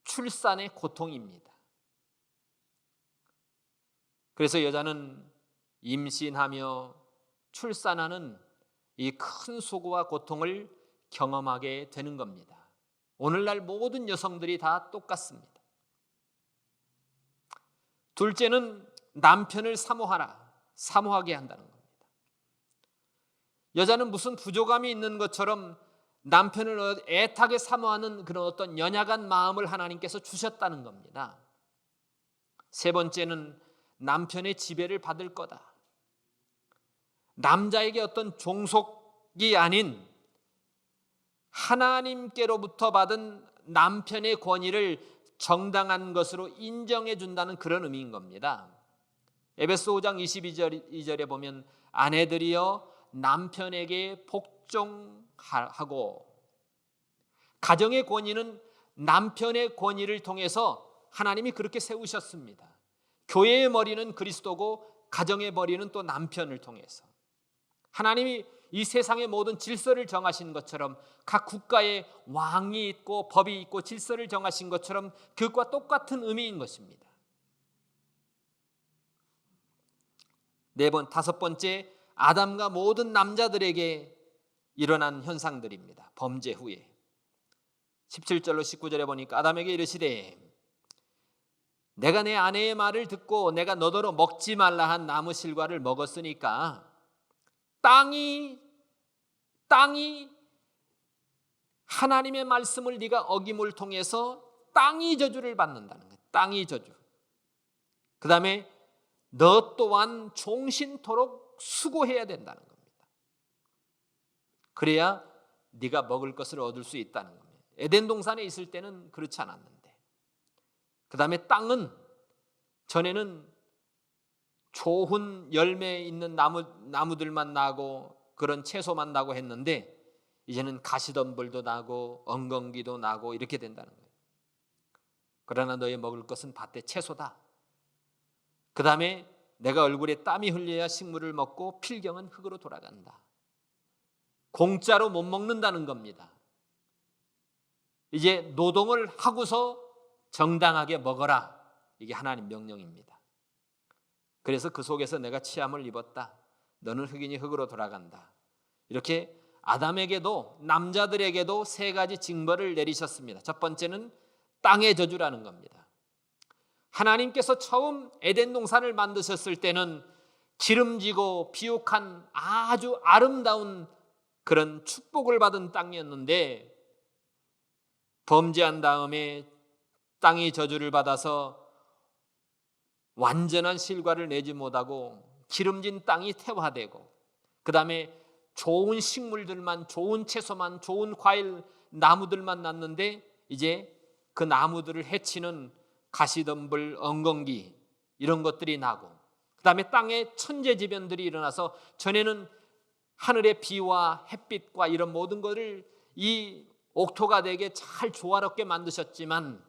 출산의 고통입니다. 그래서 여자는 임신하며 출산하는 이 큰 수고와 고통을 경험하게 되는 겁니다. 오늘날 모든 여성들이 다 똑같습니다. 둘째는 남편을 사모하게 한다는 겁니다. 여자는 무슨 부족함이 있는 것처럼 남편을 애타게 사모하는 그런 어떤 연약한 마음을 하나님께서 주셨다는 겁니다. 세 번째는 남편의 지배를 받을 거다. 남자에게 어떤 종속이 아닌 하나님께로부터 받은 남편의 권위를 정당한 것으로 인정해 준다는 그런 의미인 겁니다. 에베소 5장 22절에 보면 아내들이여 남편에게 복종하고, 가정의 권위는 남편의 권위를 통해서 하나님이 그렇게 세우셨습니다. 교회의 머리는 그리스도고 가정의 머리는 또 남편을 통해서 하나님이 이 세상의 모든 질서를 정하신 것처럼 각 국가에 왕이 있고 법이 있고 질서를 정하신 것처럼 그것과 똑같은 의미인 것입니다. 다섯 번째, 아담과 모든 남자들에게 일어난 현상들입니다. 범죄 후에 17절로 19절에 보니까 아담에게 이르시되 내가 내 아내의 말을 듣고 내가 너더러 먹지 말라 한 나무 실과를 먹었으니까 땅이 하나님의 말씀을 네가 어김을 통해서 땅이 저주를 받는다는 거예요. 땅이 저주. 그 다음에 너 또한 종신토록 수고해야 된다는 겁니다. 그래야 네가 먹을 것을 얻을 수 있다는 겁니다. 에덴 동산에 있을 때는 그렇지 않았는데, 그 다음에 땅은 전에는 좋은 열매 있는 나무들만 나고 그런 채소만 나고 했는데 이제는 가시덤불도 나고 엉겅기도 나고 이렇게 된다는 거예요. 그러나 너의 먹을 것은 밭의 채소다. 그 다음에 내가 얼굴에 땀이 흘려야 식물을 먹고 필경은 흙으로 돌아간다. 공짜로 못 먹는다는 겁니다. 이제 노동을 하고서 정당하게 먹어라. 이게 하나님 명령입니다. 그래서 그 속에서 내가 치함을 입었다. 너는 흙이니 흙으로 돌아간다. 이렇게 아담에게도 남자들에게도 세 가지 징벌을 내리셨습니다. 첫 번째는 땅의 저주라는 겁니다. 하나님께서 처음 에덴 동산을 만드셨을 때는 기름지고 비옥한 아주 아름다운 그런 축복을 받은 땅이었는데 범죄한 다음에 땅이 저주를 받아서 완전한 실과를 내지 못하고 기름진 땅이 태화되고, 그 다음에 좋은 식물들만, 좋은 채소만, 좋은 과일 나무들만 났는데 이제 그 나무들을 해치는 가시덤불, 엉겅기 이런 것들이 나고, 그 다음에 땅에 천재지변들이 일어나서 전에는 하늘의 비와 햇빛과 이런 모든 것을 이 옥토가 되게 잘 조화롭게 만드셨지만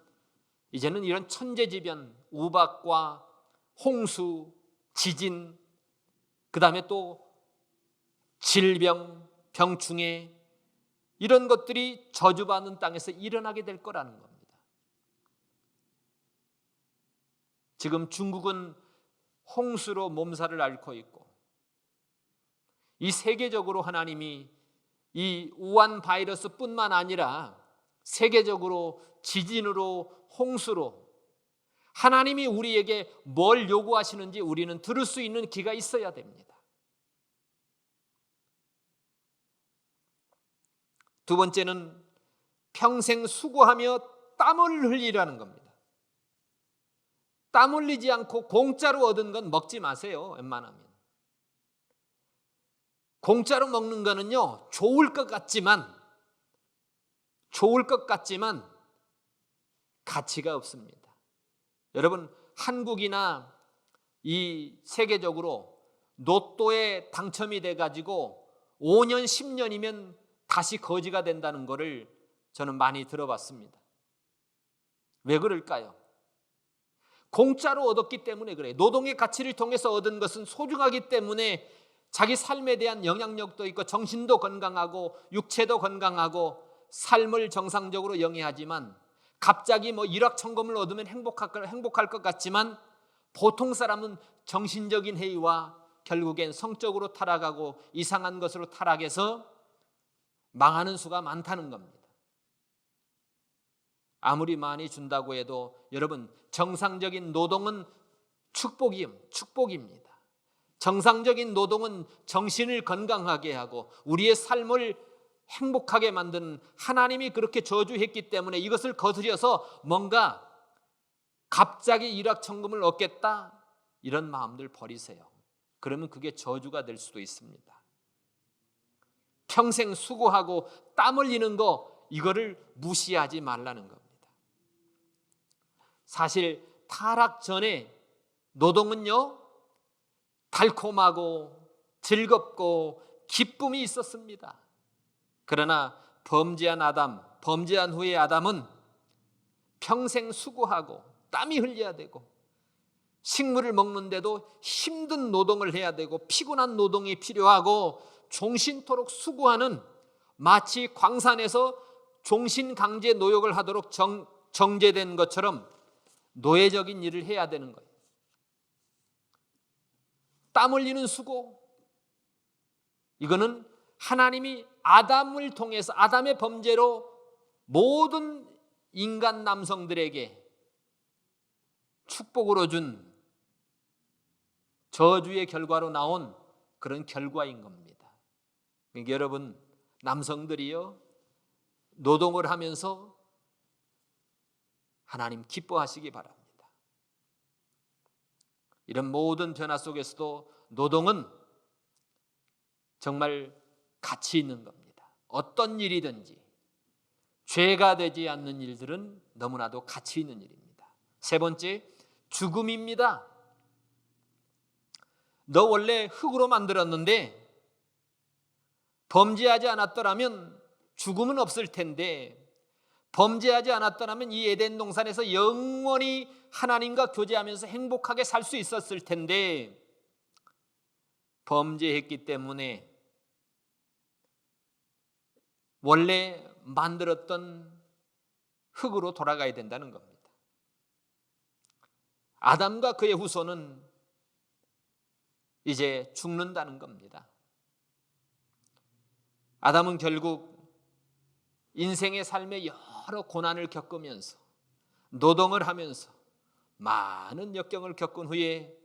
이제는 이런 천재지변, 우박과 홍수, 지진, 그 다음에 또 질병, 병충해 이런 것들이 저주받는 땅에서 일어나게 될 거라는 겁니다. 지금 중국은 홍수로 몸살을 앓고 있고, 이 세계적으로 하나님이 이 우한 바이러스뿐만 아니라 세계적으로 지진으로, 홍수로 하나님이 우리에게 뭘 요구하시는지 우리는 들을 수 있는 귀가 있어야 됩니다. 두 번째는 평생 수고하며 땀을 흘리라는 겁니다. 땀 흘리지 않고 공짜로 얻은 건 먹지 마세요. 웬만하면. 공짜로 먹는 거는요, 좋을 것 같지만 가치가 없습니다. 여러분, 한국이나 이 세계적으로 로또에 당첨이 돼가지고 5년, 10년이면 다시 거지가 된다는 것을 저는 많이 들어봤습니다. 왜 그럴까요? 공짜로 얻었기 때문에 그래요. 노동의 가치를 통해서 얻은 것은 소중하기 때문에 자기 삶에 대한 영향력도 있고 정신도 건강하고 육체도 건강하고 삶을 정상적으로 영위하지만, 갑자기 뭐 일확천금을 얻으면 행복할 것 같지만 보통 사람은 정신적인 해이와 결국엔 성적으로 타락하고 이상한 것으로 타락해서 망하는 수가 많다는 겁니다. 아무리 많이 준다고 해도 여러분, 정상적인 노동은 축복입니다. 정상적인 노동은 정신을 건강하게 하고 우리의 삶을 행복하게 만드는, 하나님이 그렇게 저주했기 때문에 이것을 거스려서 뭔가 갑자기 일확천금을 얻겠다 이런 마음들 버리세요. 그러면 그게 저주가 될 수도 있습니다. 평생 수고하고 땀 흘리는 거, 이거를 무시하지 말라는 겁니다. 사실 타락 전에 노동은요, 달콤하고 즐겁고 기쁨이 있었습니다. 그러나 범죄한 후에 아담은 평생 수고하고 땀이 흘려야 되고, 식물을 먹는데도 힘든 노동을 해야 되고 피곤한 노동이 필요하고 종신토록 수고하는, 마치 광산에서 종신강제 노역을 하도록 정제된 것처럼 노예적인 일을 해야 되는 거예요. 땀 흘리는 수고, 이거는 하나님이 아담을 통해서, 아담의 범죄로 모든 인간 남성들에게 축복으로 준 저주의 결과로 나온 그런 결과인 겁니다. 그러니까 여러분, 남성들이요, 노동을 하면서 하나님 기뻐하시기 바랍니다. 이런 모든 변화 속에서도 노동은 정말 가치 있는 겁니다. 어떤 일이든지 죄가 되지 않는 일들은 너무나도 가치 있는 일입니다. 세 번째, 죽음입니다. 너 원래 흙으로 만들었는데 범죄하지 않았더라면 죽음은 없을 텐데, 범죄하지 않았더라면 이 에덴 동산에서 영원히 하나님과 교제하면서 행복하게 살 수 있었을 텐데, 범죄했기 때문에 원래 만들었던 흙으로 돌아가야 된다는 겁니다. 아담과 그의 후손은 이제 죽는다는 겁니다. 아담은 결국 인생의 삶에 여러 고난을 겪으면서 노동을 하면서 많은 역경을 겪은 후에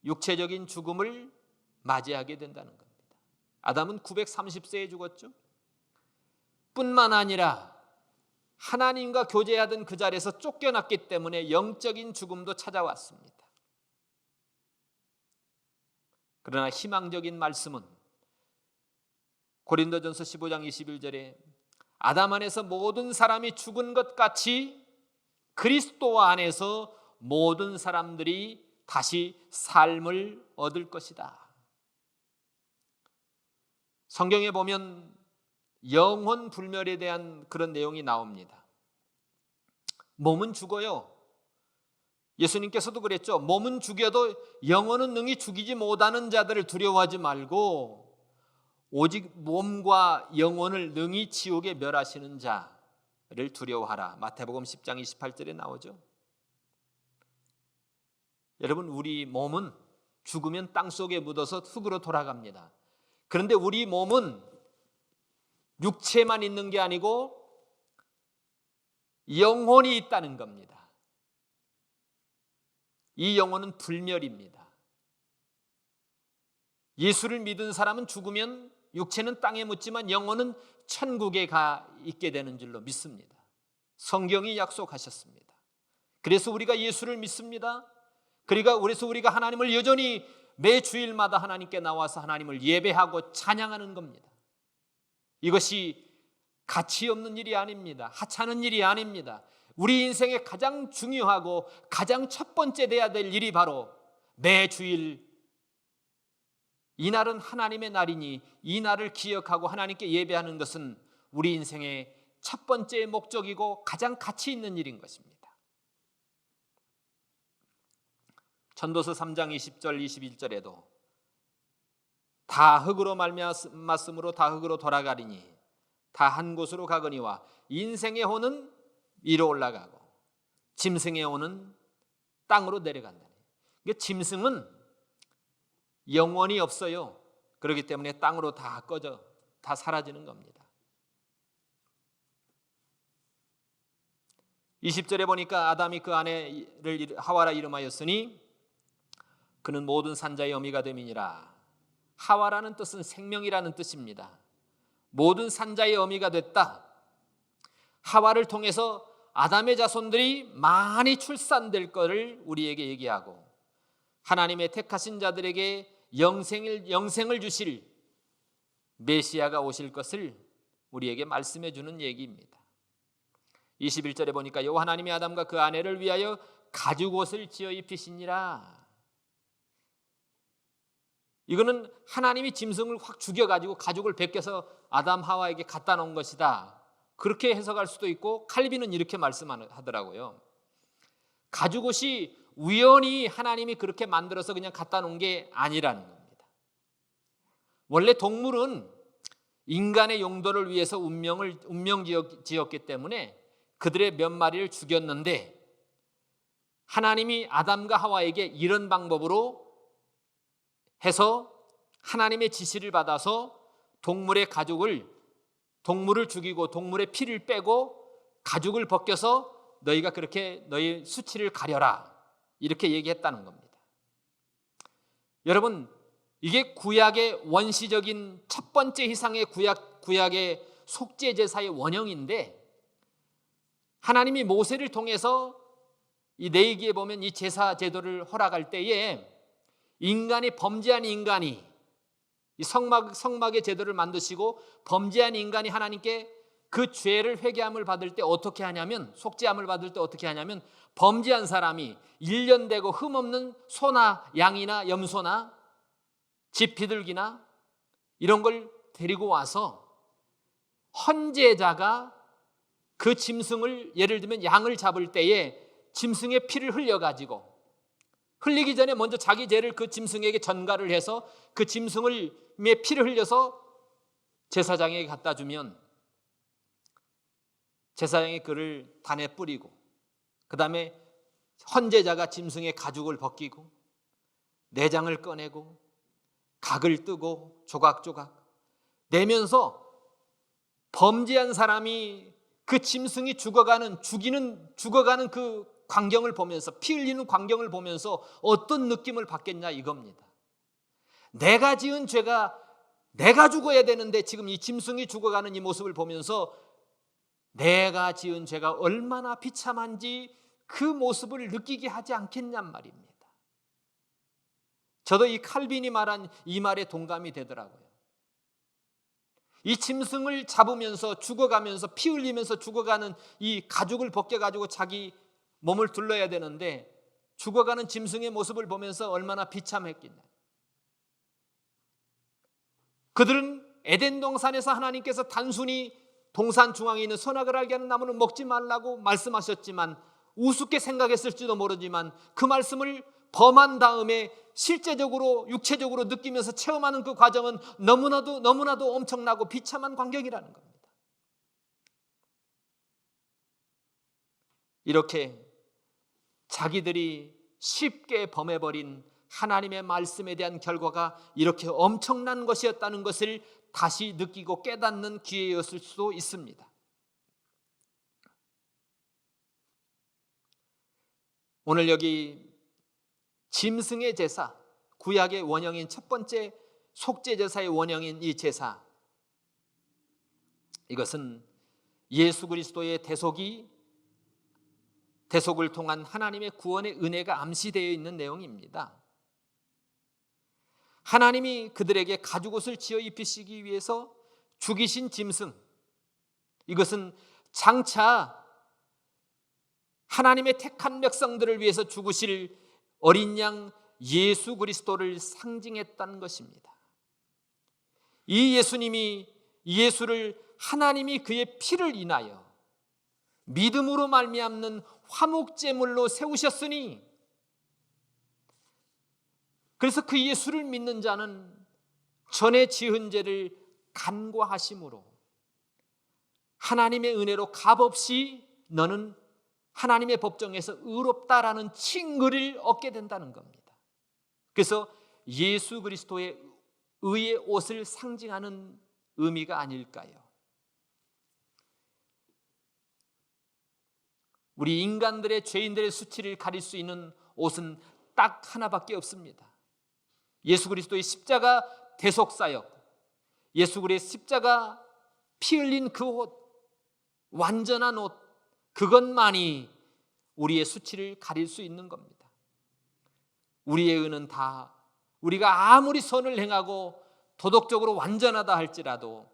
육체적인 죽음을 맞이하게 된다는 겁니다. 아담은 930세에 죽었죠. 뿐만 아니라 하나님과 교제하던 그 자리에서 쫓겨났기 때문에 영적인 죽음도 찾아왔습니다. 그러나 희망적인 말씀은 고린도전서 15장 21절에 아담 안에서 모든 사람이 죽은 것 같이 그리스도 안에서 모든 사람들이 다시 삶을 얻을 것이다. 성경에 보면 영혼 불멸에 대한 그런 내용이 나옵니다. 몸은 죽어요. 예수님께서도 그랬죠. 몸은 죽여도 영혼은 능히 죽이지 못하는 자들을 두려워하지 말고 오직 몸과 영혼을 능히 지옥에 멸하시는 자를 두려워하라. 마태복음 10장 28절에 나오죠. 여러분, 우리 몸은 죽으면 땅속에 묻어서 흙으로 돌아갑니다. 그런데 우리 몸은 육체만 있는 게 아니고 영혼이 있다는 겁니다. 이 영혼은 불멸입니다. 예수를 믿은 사람은 죽으면 육체는 땅에 묻지만 영혼은 천국에 가 있게 되는 줄로 믿습니다. 성경이 약속하셨습니다. 그래서 우리가 예수를 믿습니다. 그래서 우리가 하나님을 여전히 매 주일마다 하나님께 나와서 하나님을 예배하고 찬양하는 겁니다. 이것이 가치 없는 일이 아닙니다. 하찮은 일이 아닙니다. 우리 인생에 가장 중요하고 가장 첫 번째 돼야 될 일이 바로 매 주일 이날은 하나님의 날이니 이 날을 기억하고 하나님께 예배하는 것은 우리 인생의 첫 번째 목적이고 가장 가치 있는 일인 것입니다. 전도서 3장 20절 21절에도 다 흙으로 말미암았으므로 다 흙으로 돌아가리니 다 한 곳으로 가거니와 인생의 혼은 위로 올라가고 짐승의 혼은 땅으로 내려간다. 그러니까 짐승은 영원히 없어요. 그렇기 때문에 땅으로 다 꺼져 다 사라지는 겁니다. 20절에 보니까 아담이 그 아내를 하와라 이름하였으니 그는 모든 산자의 어미가 됨이니라. 하와라는 뜻은 생명이라는 뜻입니다. 모든 산자의 어미가 됐다. 하와를 통해서 아담의 자손들이 많이 출산될 것을 우리에게 얘기하고 하나님의 택하신 자들에게 영생을 주실 메시아가 오실 것을 우리에게 말씀해 주는 얘기입니다. 21절에 보니까 여호와 하나님이 아담과 그 아내를 위하여 가죽옷을 지어 입히시니라. 이거는 하나님이 짐승을 확 죽여가지고 가죽을 벗겨서 아담 하와에게 갖다 놓은 것이다. 그렇게 해석할 수도 있고 칼빈은 이렇게 말씀하더라고요. 가죽옷이 우연히 하나님이 그렇게 만들어서 그냥 갖다 놓은 게 아니라는 겁니다. 원래 동물은 인간의 용도를 위해서 운명 지었기 때문에 그들의 몇 마리를 죽였는데 하나님이 아담과 하와에게 이런 방법으로 해서 하나님의 지시를 받아서 동물을 죽이고 동물의 피를 빼고 가죽을 벗겨서 너희가 그렇게 너희 수치를 가려라 이렇게 얘기했다는 겁니다. 여러분, 이게 구약의 원시적인 첫 번째 희상의 구약의 속죄 제사의 원형인데 하나님이 모세를 통해서 이 레위기에 보면 이 제사 제도를 허락할 때에 범죄한 인간이 이 성막의 제도를 만드시고 범죄한 인간이 하나님께 그 죄를 회개함을 받을 때 어떻게 하냐면 속죄함을 받을 때 어떻게 하냐면 범죄한 사람이 1년 되고 흠없는 소나 양이나 염소나 집 비둘기나 이런 걸 데리고 와서 헌제자가 그 짐승을 예를 들면 양을 잡을 때에 짐승의 피를 흘려가지고 흘리기 전에 먼저 자기 죄를 그 짐승에게 전가를 해서 그 짐승의 피를 흘려서 제사장에게 갖다 주면 제사장이 그를 단에 뿌리고 그 다음에 헌제자가 짐승의 가죽을 벗기고 내장을 꺼내고 각을 뜨고 조각조각 내면서 범죄한 사람이 그 짐승이 죽어가는 그 광경을 보면서 피 흘리는 광경을 보면서 어떤 느낌을 받겠냐 이겁니다. 내가 지은 죄가 내가 죽어야 되는데 지금 이 짐승이 죽어가는 이 모습을 보면서 내가 지은 죄가 얼마나 비참한지 그 모습을 느끼게 하지 않겠냔 말입니다. 저도 이 칼빈이 말한 이 말에 동감이 되더라고요. 이 짐승을 잡으면서 죽어가면서 피 흘리면서 죽어가는 이 가죽을 벗겨가지고 자기 몸을 둘러야 되는데 죽어가는 짐승의 모습을 보면서 얼마나 비참했겠냐. 그들은 에덴 동산에서 하나님께서 단순히 동산 중앙에 있는 선악을 알게 하는 나무는 먹지 말라고 말씀하셨지만, 우습게 생각했을지도 모르지만 그 말씀을 범한 다음에 실제적으로 육체적으로 느끼면서 체험하는 그 과정은 너무나도 엄청나고 비참한 광경이라는 겁니다. 이렇게 자기들이 쉽게 범해버린 하나님의 말씀에 대한 결과가 이렇게 엄청난 것이었다는 것을 다시 느끼고 깨닫는 기회였을 수도 있습니다. 오늘 여기 짐승의 제사, 구약의 원형인 첫 번째 속죄제사의 원형인 이 제사, 이것은 예수 그리스도의 대속을 통한 하나님의 구원의 은혜가 암시되어 있는 내용입니다. 하나님이 그들에게 가죽옷을 지어 입히시기 위해서 죽이신 짐승, 이것은 장차 하나님의 택한 백성들을 위해서 죽으실 어린 양 예수 그리스도를 상징했다는 것입니다. 이 예수를 하나님이 그의 피를 인하여 믿음으로 말미암는 화목제물로 세우셨으니, 그래서 그 예수를 믿는 자는 전에 지은 죄를 간과하심으로 하나님의 은혜로 값없이 너는 하나님의 법정에서 의롭다라는 칭의를 얻게 된다는 겁니다. 그래서 예수 그리스도의 의의 옷을 상징하는 의미가 아닐까요? 우리 인간들의 죄인들의 수치를 가릴 수 있는 옷은 딱 하나밖에 없습니다. 예수 그리스도의 십자가 대속사역, 예수 그리스도의 십자가 피 흘린 그 옷, 완전한 옷, 그것만이 우리의 수치를 가릴 수 있는 겁니다. 우리의 의는 다, 우리가 아무리 선을 행하고 도덕적으로 완전하다 할지라도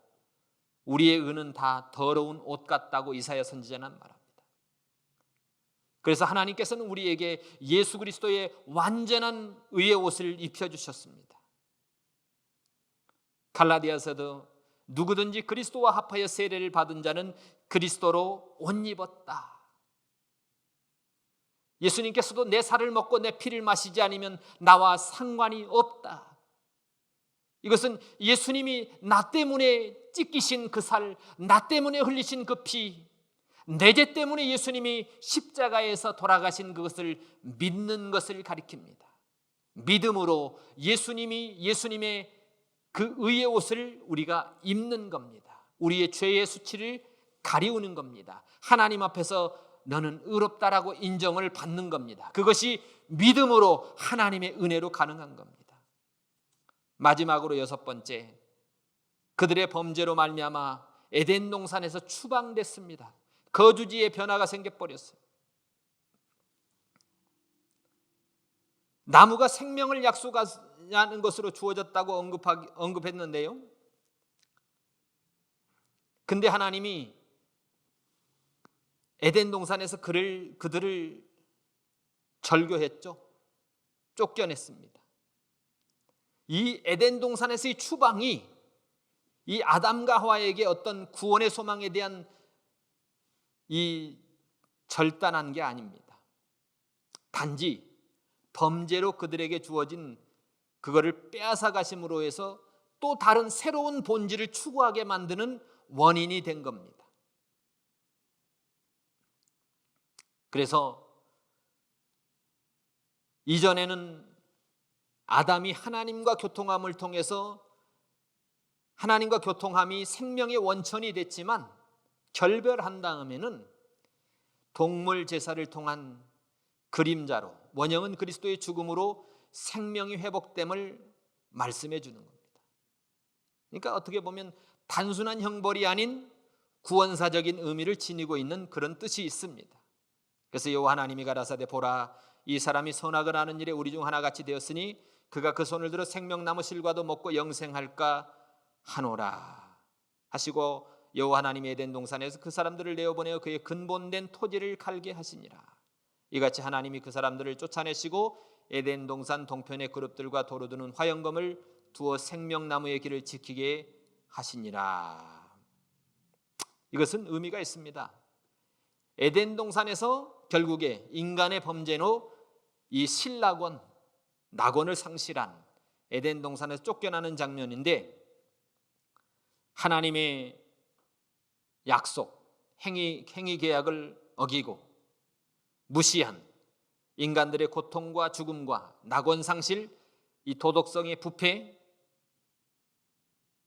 우리의 의는 다 더러운 옷 같다고 이사야 선지자는 말합니다. 그래서 하나님께서는 우리에게 예수 그리스도의 완전한 의의 옷을 입혀주셨습니다. 갈라디아서도 누구든지 그리스도와 합하여 세례를 받은 자는 그리스도로 옷 입었다. 예수님께서도 내 살을 먹고 내 피를 마시지 않으면 나와 상관이 없다. 이것은 예수님이 나 때문에 찢기신 그 살, 나 때문에 흘리신 그 피, 내 죄 때문에 예수님이 십자가에서 돌아가신 그것을 믿는 것을 가리킵니다. 믿음으로 예수님의 그 의의 옷을 우리가 입는 겁니다. 우리의 죄의 수치를 가리우는 겁니다. 하나님 앞에서 너는 의롭다라고 인정을 받는 겁니다. 그것이 믿음으로 하나님의 은혜로 가능한 겁니다. 마지막으로 여섯 번째, 그들의 범죄로 말미암아 에덴 동산에서 추방됐습니다. 거주지의 변화가 생겨버렸어요. 나무가 생명을 약속하는 것으로 주어졌다고 언급했는데요. 근데 하나님이 에덴 동산에서 그들을 절교했죠. 쫓겨냈습니다. 이 에덴 동산에서의 추방이 이 아담과 하와에게 어떤 구원의 소망에 대한 이 절단한 게 아닙니다. 단지 범죄로 그들에게 주어진 그거를 빼앗아 가심으로 해서 또 다른 새로운 본질을 추구하게 만드는 원인이 된 겁니다. 그래서 이전에는 아담이 하나님과 교통함을 통해서 하나님과 교통함이 생명의 원천이 됐지만, 결별한 다음에는 동물 제사를 통한 그림자로, 원형은 그리스도의 죽음으로 생명이 회복됨을 말씀해 주는 겁니다. 그러니까 어떻게 보면 단순한 형벌이 아닌 구원사적인 의미를 지니고 있는 그런 뜻이 있습니다. 그래서 여호와 하나님이 가라사대 보라, 이 사람이 선악을 하는 일에 우리 중 하나같이 되었으니 그가 그 손을 들어 생명나무 실과도 먹고 영생할까 하노라 하시고 여호와 하나님이 에덴 동산에서 그 사람들을 내어보내어 그의 근본된 토지를 갈게 하시니라. 이같이 하나님이 그 사람들을 쫓아내시고 에덴 동산 동편의 그룹들과 도로 드는 화영검을 두어 생명나무의 길을 지키게 하시니라. 이것은 의미가 있습니다. 에덴 동산에서 결국에 인간의 범죄로 이 신락원, 낙원을 상실한 에덴 동산에서 쫓겨나는 장면인데, 하나님의 약속, 행위 계약을 어기고 무시한 인간들의 고통과 죽음과 낙원 상실, 이 도덕성의 부패,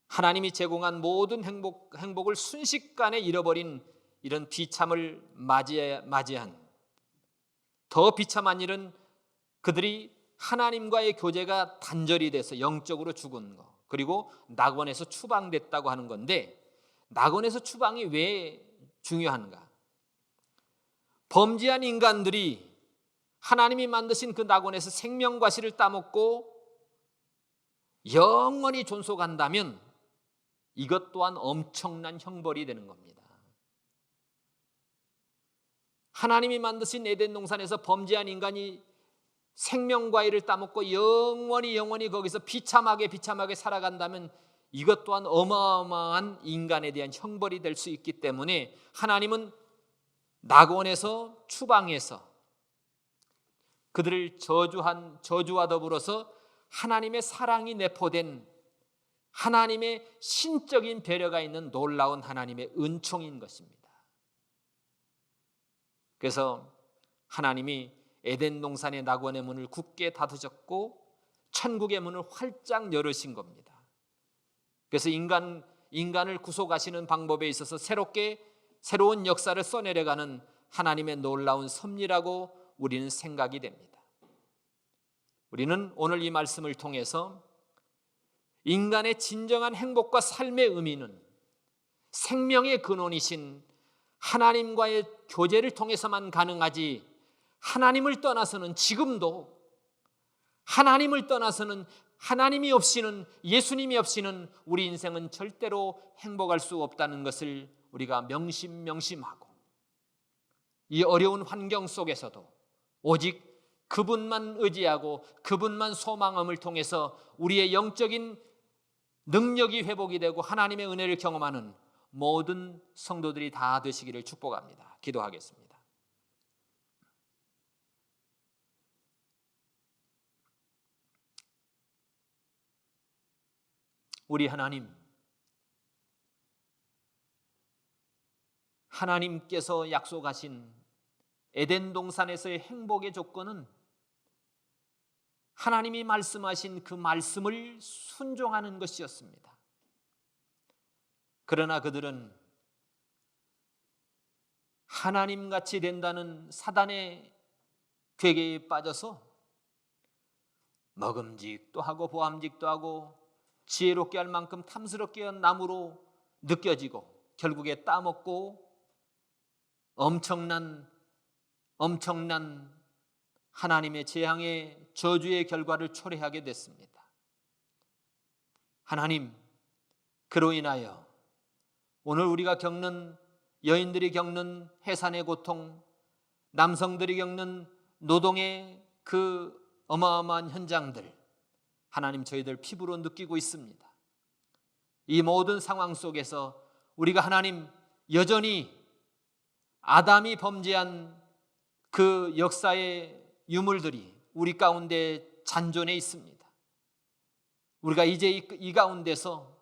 하나님이 제공한 모든 행복을 순식간에 잃어버린 이런 비참을 맞이한, 더 비참한 일은 그들이 하나님과의 교제가 단절이 돼서 영적으로 죽은 거, 그리고 낙원에서 추방됐다고 하는 건데, 낙원에서 추방이 왜 중요한가? 범죄한 인간들이 하나님이 만드신 그 낙원에서 생명과실을 따먹고 영원히 존속한다면 이것 또한 엄청난 형벌이 되는 겁니다. 하나님이 만드신 에덴 동산에서 범죄한 인간이 생명과일을 따먹고 영원히 거기서 비참하게 살아간다면 이것 또한 어마어마한 인간에 대한 형벌이 될 수 있기 때문에 하나님은 낙원에서 추방해서 그들을 저주와 더불어서 하나님의 사랑이 내포된, 하나님의 신적인 배려가 있는 놀라운 하나님의 은총인 것입니다. 그래서 하나님이 에덴 동산의 낙원의 문을 굳게 닫으셨고 천국의 문을 활짝 열으신 겁니다. 그래서 인간을 구속하시는 방법에 있어서 새로운 역사를 써내려가는 하나님의 놀라운 섭리라고 우리는 생각이 됩니다. 우리는 오늘 이 말씀을 통해서 인간의 진정한 행복과 삶의 의미는 생명의 근원이신 하나님과의 교제를 통해서만 가능하지, 하나님을 떠나서는, 지금도 하나님을 떠나서는, 하나님이 없이는, 예수님이 없이는 우리 인생은 절대로 행복할 수 없다는 것을 우리가 명심하고, 이 어려운 환경 속에서도 오직 그분만 의지하고 그분만 소망함을 통해서 우리의 영적인 능력이 회복이 되고 하나님의 은혜를 경험하는 모든 성도들이 다 되시기를 축복합니다. 기도하겠습니다. 우리 하나님께서 약속하신 에덴 동산에서의 행복의 조건은 하나님이 말씀하신 그 말씀을 순종하는 것이었습니다. 그러나 그들은 하나님같이 된다는 사단의 괴계에 빠져서 먹음직도 하고 보암직도 하고 지혜롭게 할 만큼 탐스럽게 한 나무로 느껴지고 결국에 따먹고 엄청난 하나님의 재앙의 저주의 결과를 초래하게 됐습니다. 하나님, 그로 인하여 오늘 우리가 겪는, 여인들이 겪는 해산의 고통, 남성들이 겪는 노동의 그 어마어마한 현장들, 하나님 저희들 피부로 느끼고 있습니다. 이 모든 상황 속에서 우리가 하나님 여전히 아담이 범죄한 그 역사의 유물들이 우리 가운데 잔존해 있습니다. 우리가 이제 이 가운데서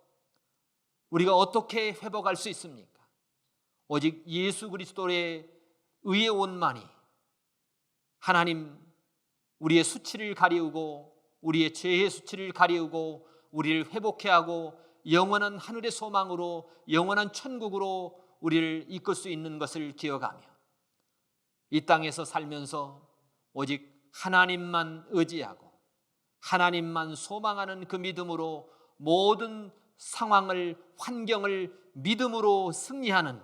우리가 어떻게 회복할 수 있습니까? 오직 예수 그리스도의 의의 옷만이 하나님 우리의 수치를 가리우고 우리의 죄의 수치를 가리우고 우리를 회복해 하고 영원한 하늘의 소망으로, 영원한 천국으로 우리를 이끌 수 있는 것을 기억하며 이 땅에서 살면서 오직 하나님만 의지하고 하나님만 소망하는 그 믿음으로 모든 상황을, 환경을 믿음으로 승리하는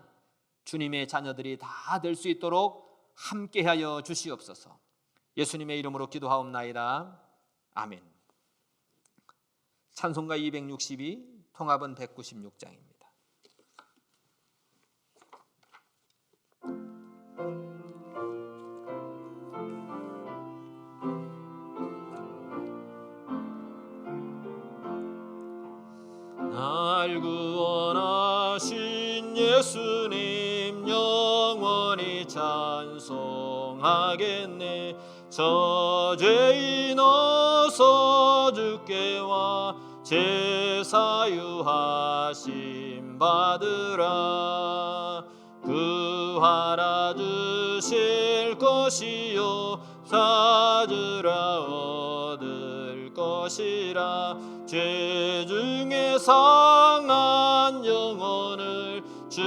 주님의 자녀들이 다 될 수 있도록 함께하여 주시옵소서. 예수님의 이름으로 기도하옵나이다. 아멘. 찬송가 262, 통합은 196장입니다. 날 구원하신 예수님 영원히 찬송하겠네. 저 죄인 어서 주께 와 제사유하심 받으라. 구하라 주실 것이요 찾으라 얻을 것이라. 죄 중에 상한 영혼을 주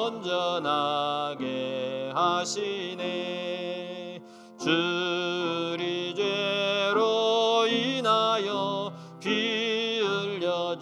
온전하게 하시네. 주리 죄로 인하여 피 흘려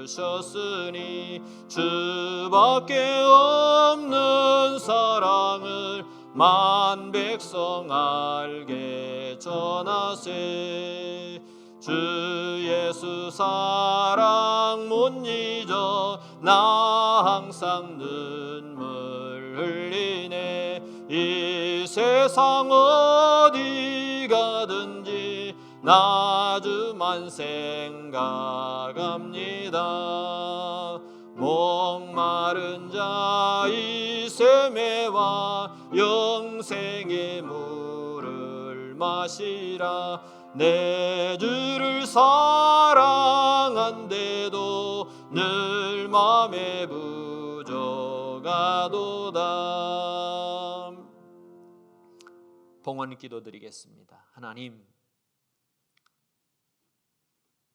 죽으셨으니 주밖에 없는 사랑을 만 백성 알게 전하세. 주 예수 사랑 못 잊어 나 항상 눈물 흘리네. 이 세상 어디 가든지 나 주만 생각합니다. 목마른 자 이 샘에와 영생의 물을 마시라. 내 주를 사랑한데도 늘 맘에 부족하도다. 봉헌 기도드리겠습니다. 하나님,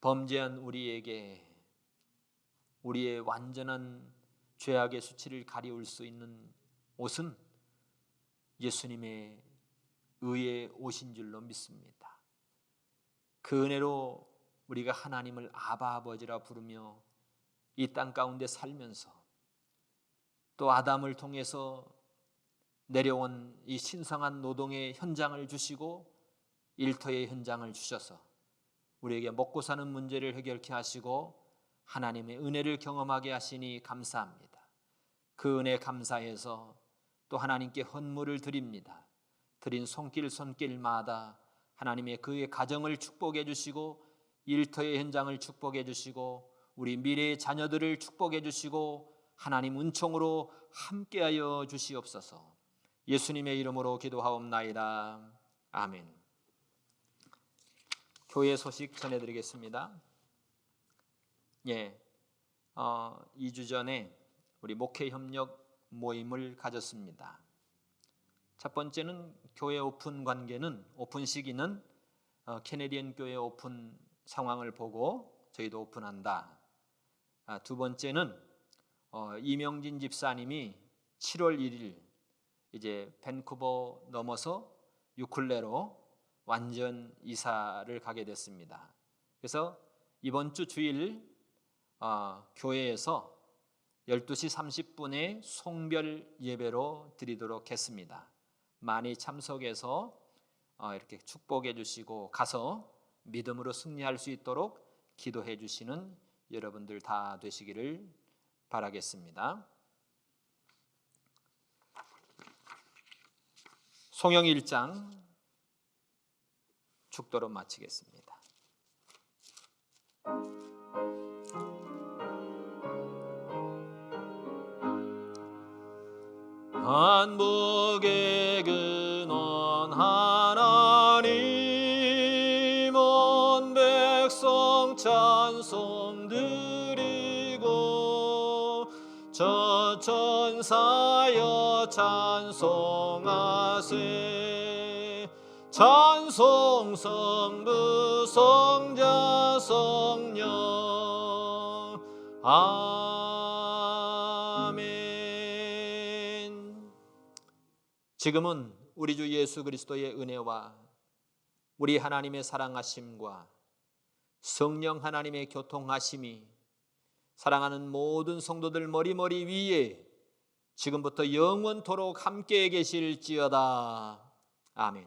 범죄한 우리에게 우리의 완전한 죄악의 수치를 가리울 수 있는 옷은 예수님의 의에 오신 줄로 믿습니다. 그 은혜로 우리가 하나님을 아바 아버지라 부르며 이 땅 가운데 살면서 또 아담을 통해서 내려온 이 신성한 노동의 현장을 주시고 일터의 현장을 주셔서 우리에게 먹고 사는 문제를 해결케 하시고 하나님의 은혜를 경험하게 하시니 감사합니다. 그 은혜 감사해서 또 하나님께 헌물을 드립니다. 드린 손길마다 하나님의 그의 가정을 축복해 주시고 일터의 현장을 축복해 주시고 우리 미래의 자녀들을 축복해 주시고 하나님 은총으로 함께하여 주시옵소서. 예수님의 이름으로 기도하옵나이다. 아멘. 교회 소식 전해드리겠습니다. 2주 전에 우리 목회협력 모임을 가졌습니다. 첫 번째는 교회 오픈 관계는 오픈 시기는 캐네디언 교회 오픈 상황을 보고 저희도 오픈한다. 두 번째는 이명진 집사님이 7월 1일 이제 밴쿠버 넘어서 유클레로 완전 이사를 가게 됐습니다. 그래서 이번 주 주일 교회에서 12시 30분에 송별 예배로 드리도록 했습니다. 많이 참석해서 이렇게 축복해 주시고 가서 믿음으로 승리할 수 있도록 기도해 주시는 여러분들 다 되시기를 바라겠습니다. 송영 1장 축도로 마치겠습니다. 만복의 근원 하나님 온 백성 찬송 드리고 저 천사여 찬송하세. 찬송 성부 성자 성령 아멘. 지금은 우리 주 예수 그리스도의 은혜와 우리 하나님의 사랑하심과 성령 하나님의 교통하심이 사랑하는 모든 성도들 머리머리 위에 지금부터 영원토록 함께 계실지어다. 아멘.